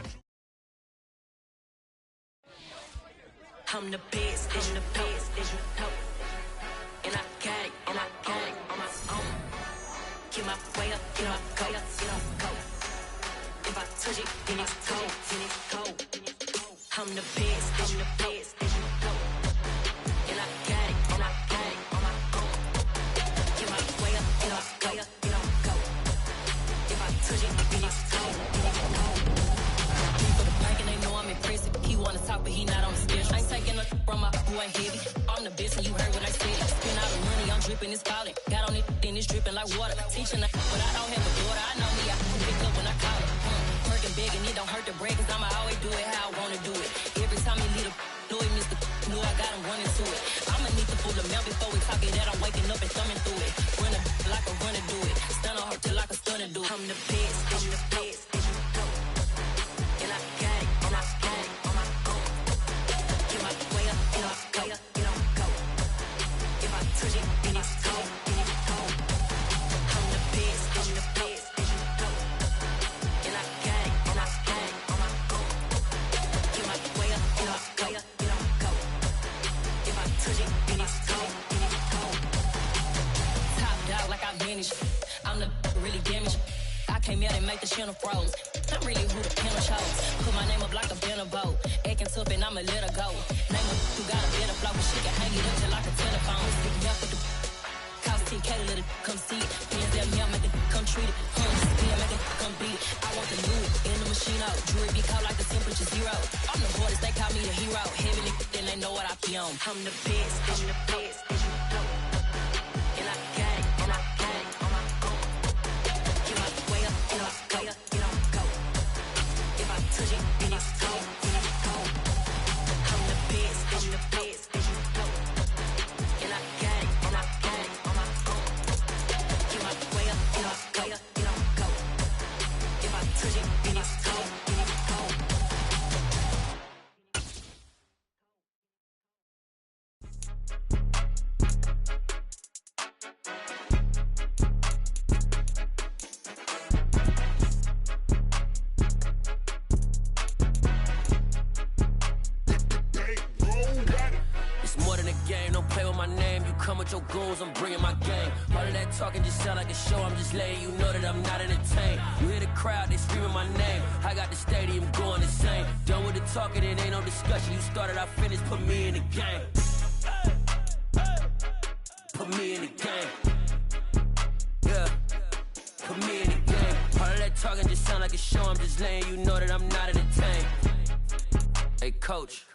I'm the best, as you know. And I got it on my own. Get my way up, get my go. If I touch it, then it's cold. I'm the best, as you know. And I got it on my own. Get my way up, get my go. If I touch it, then it's cold. For the bike and they know I'm impressive. He wanna talk, but he not on the schedule. I ain't taking a from my boy heavy. I'm the best and you heard what I said. Spend all the money, I'm dripping, it's falling. Got on it, then it's dripping like water. Teaching but I don't have a daughter. I know me, I can pick up when I call it. Working big and it don't hurt to break, cause I'ma always do it how I wanna do it. Every time he lead a know he missed the know I got him running to it. I'ma need to pull the mail before we talk it that I'm waking up and thumbing through it. Run a like a runner do it. Stun on her till like a stunner do it. I'm the best, I'm the best, as you know. And I got it, and I got it on my own. Get my way up, get my go. If I touch it, then it's cold. I'm the best, I'm the best, as you know. And I got it, and I got it on my own. Get my way up, get my go. If I touch it, then it's cold. Top dog like I manage. I'm the really damaged. I came out and make the channel froze. I'm really who the panel chose. Put my name up like a banner boat. Acting tough and I'ma let her go. Name her who got a better flow, but she can hang it up till like a telephone. Stick me up with the cost 10K to let it come see it. Hands down here, make it come treat it. Spin, make it come beat it. I want the loot in the machine out. Jewelry be caught like the temperature zero. I'm the hardest, they call me the hero. Heavenly, then they know what I be on. I'm the best, as you know. And I got it, and I got it on my own. Get my way up, get my go. If I touch it, then it's cold. I'm the best, as you know. And I got it, and I got it on my own. Get my way up, get my go. If I touch it, then it's cold. with your goons, I'm bringing my gang. All of that talking just sound like a show, I'm just letting you know that I'm not entertained. You hear the crowd, they screaming my name. I got the stadium going insane. Done with the talking, it ain't no discussion. You started, I finished, put me in the game. Put me in the game. Yeah, put me in the game. All of that talking just sound like a show, I'm just letting you know that I'm not entertained. Hey, coach,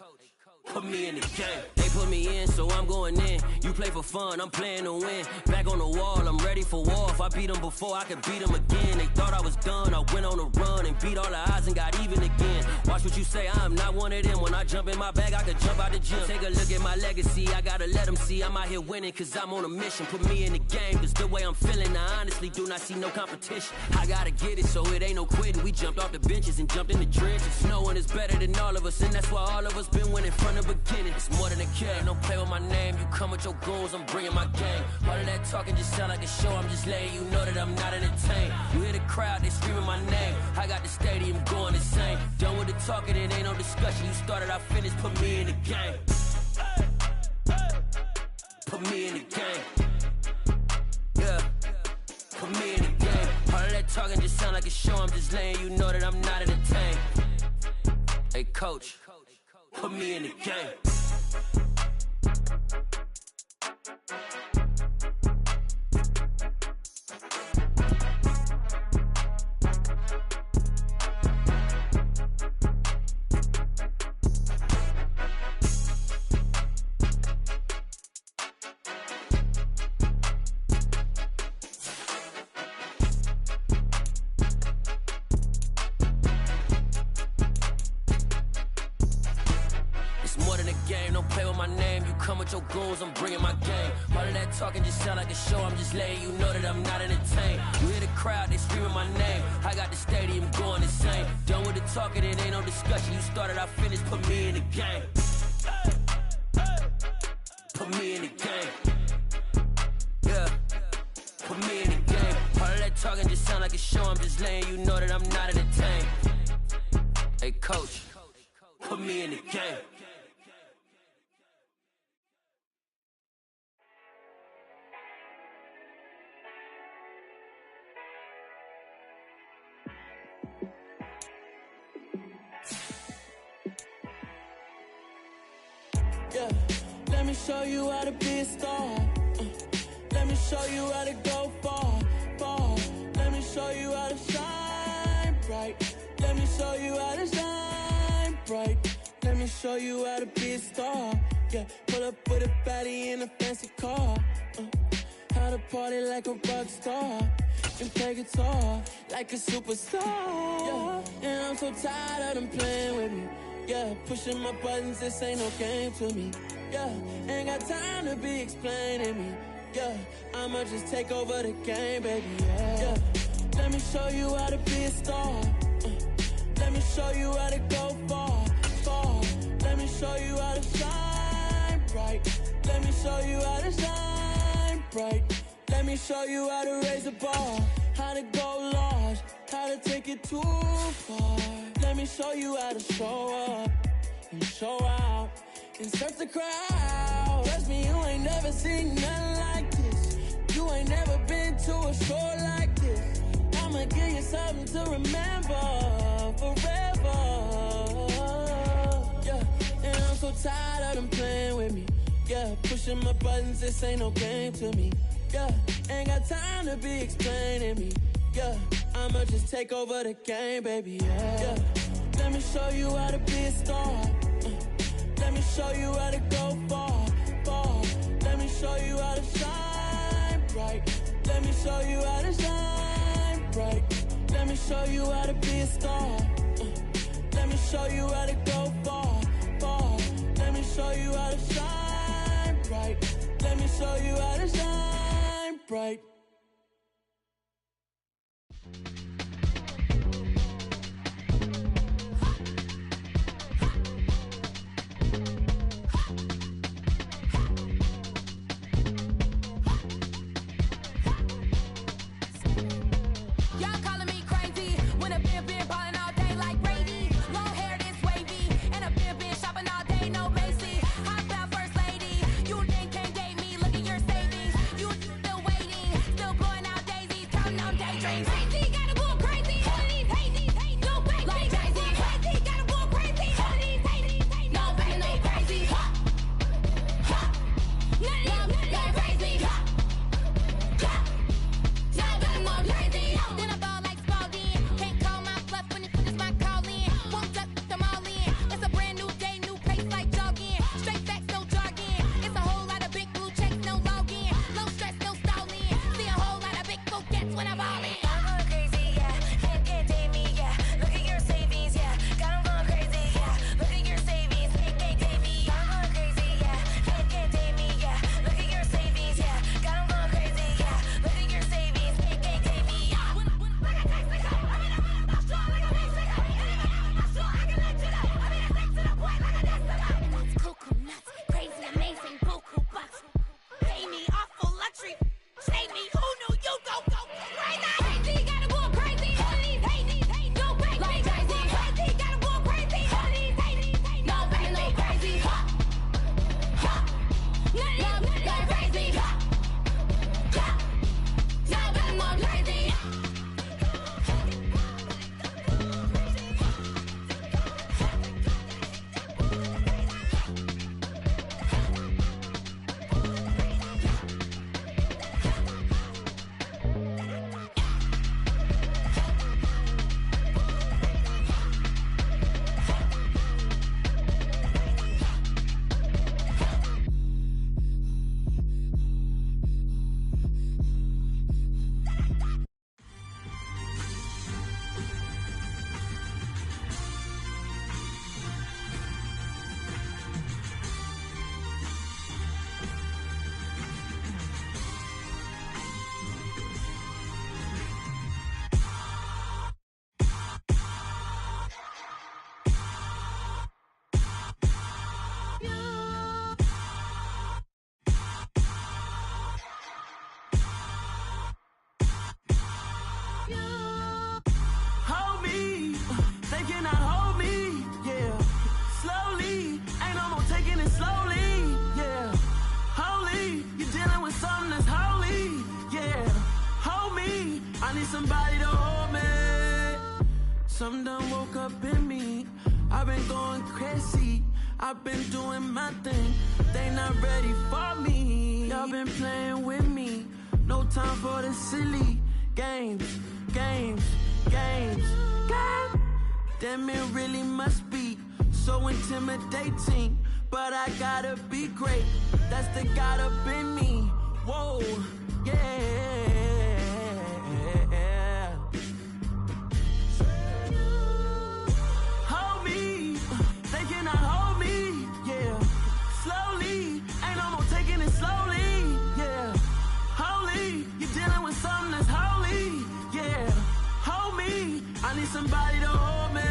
put me in the game. They put me in, so I'm going in. You play for fun, I'm playing to win. Back on the wall, I'm ready for war. If I beat them before, I could beat them again. They thought I was done, I went on a run and beat all the odds and got even again. Watch what you say, I'm not one of them. When I jump in my bag, I could jump out the gym. Take a look at my legacy, I gotta let them see I'm out here winning, cause I'm on a mission. Put me in the game, cause the way I'm feeling, I honestly do not see no competition. I gotta get it, so it ain't no quitting. We jumped off the benches and jumped in the trenches. No one is better than all of us, and that's why all of us been winning from the beginning. It's more than a game, don't play with my name. You come with your goons, I'm bringing my gang. All of that talking just sound like a show, I'm just letting you know that I'm not entertained. You hear the crowd, they screaming my name. I got the stadium going insane. Done with the talking, it ain't no discussion. You started, I finished, put me in the game. Put me in the game. Yeah, put me in the game. All of that talking just sound like a show, I'm just letting you know that I'm not entertained. Hey, coach, put me in the game. Your goons, I'm bringing my game. All of that talking just sound like a show, I'm just letting you know that I'm not entertained. You hear the crowd, they screaming my name. I got the stadium going insane. Done with the talking, it ain't no discussion. You started, I finished, put me in the game. Put me in the game. Yeah, put me in the game. All of that talking just sound like a show, I'm just letting you know that I'm not entertained. Hey, coach, put me in the game. Yeah, let me show you how to be a star. Let me show you how to go far, far. Let me show you how to shine bright. Let me show you how to shine bright. Let me show you how to be a star. Yeah, pull up with a baddie in a fancy car. How to party like a rock star and play guitar like a superstar. Yeah, and I'm so tired of them playing with me. Yeah, pushing my buttons, this ain't no game to me. Yeah, ain't got time to be explaining me. Yeah, I'ma just take over the game, baby. Yeah, let me show you how to be a star. Let me show you how to go far, far. Let me show you how to shine bright. Let me show you how to shine bright. Let me show you how to raise the bar, how to go large, how to take it too far. Let me show you how to show up and show out and surf the crowd. Trust me, you ain't never seen nothing like this. You ain't never been to a show like this. I'ma give you something to remember forever. Yeah, and I'm so tired of them playing with me. Yeah, pushing my buttons, this ain't no game to me. Yeah, ain't got time to be explaining me. Yeah, I'ma just take over the game, baby. Yeah, let me show you how to be a star. Let me show you how to go far, far. Let me show you how to shine bright. Let me show you how to shine bright. Let me show you how to be a star. Let me show you how to go far, far. Let me show you how to shine bright. Let me show you how to shine bright. Shopping all day, no Macy. Hop out first lady. You think can't date me? Look at your state. See me, who knew you go crazy? Crazy, gotta go crazy. All of these hate, go crazy. Like crazy, crazy, gotta go crazy. All of these hate, no crazy, no crazy. Ha, ha, none of these crazy. Ha, ha, y'all better more crazy. Hold me, they cannot hold me, yeah. Slowly, ain't no more taking it slowly, yeah. Holy, you're dealing with something that's holy, yeah. Hold me, I need somebody to hold me. Something done woke up in me, I've been going crazy. I've been doing my thing, they not ready for me. Y'all been playing with me, no time for the silly games, games, games, games. Damn, it really must be so intimidating, but I gotta be great, that's the God up in me. Whoa, yeah. Hold me, they cannot hold me, yeah. Slowly, ain't no more taking it slowly, yeah. Holy, you're dealing with something that's holy, yeah. Hold me, I need somebody to hold me.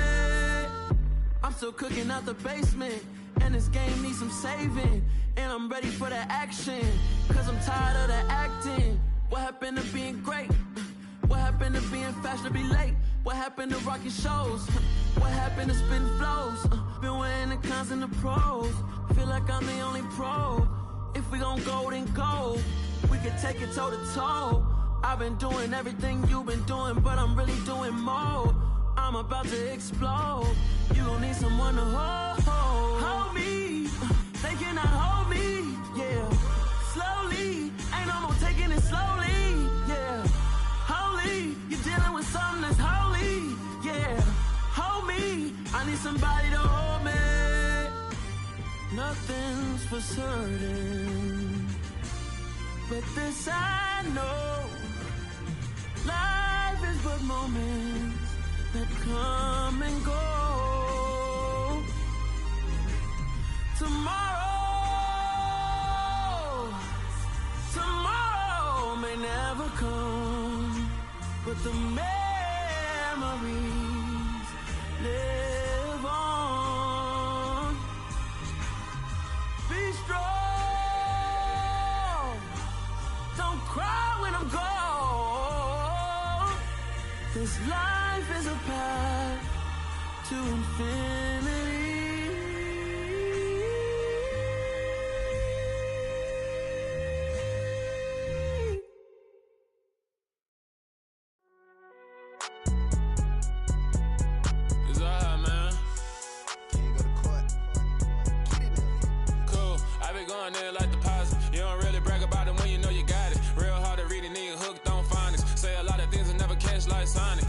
I'm still cooking out the basement, and this game needs some saving. And I'm ready for the action, cause I'm tired of the acting. What happened to being great? What happened to being fashionably late? What happened to rocking shows? What happened to spitting flows? Been wearing the cons and the pros. Feel like I'm the only pro. If we gon' go, then go. We can take it toe to toe. I've been doing everything you've been doing, but I'm really doing more. I'm about to explode. You gon' need someone to hold. Hold me, they cannot hold me, yeah. Slowly, ain't no more taking it slowly, yeah. Holy, you're dealing with something that's holy, yeah. Hold me, I need somebody to hold me. Nothing's for certain, but this I know. Life is but moments that come and go. Tomorrow may never come, but the memories live on. Be strong, don't cry when I'm gone. This life is a path to infinity.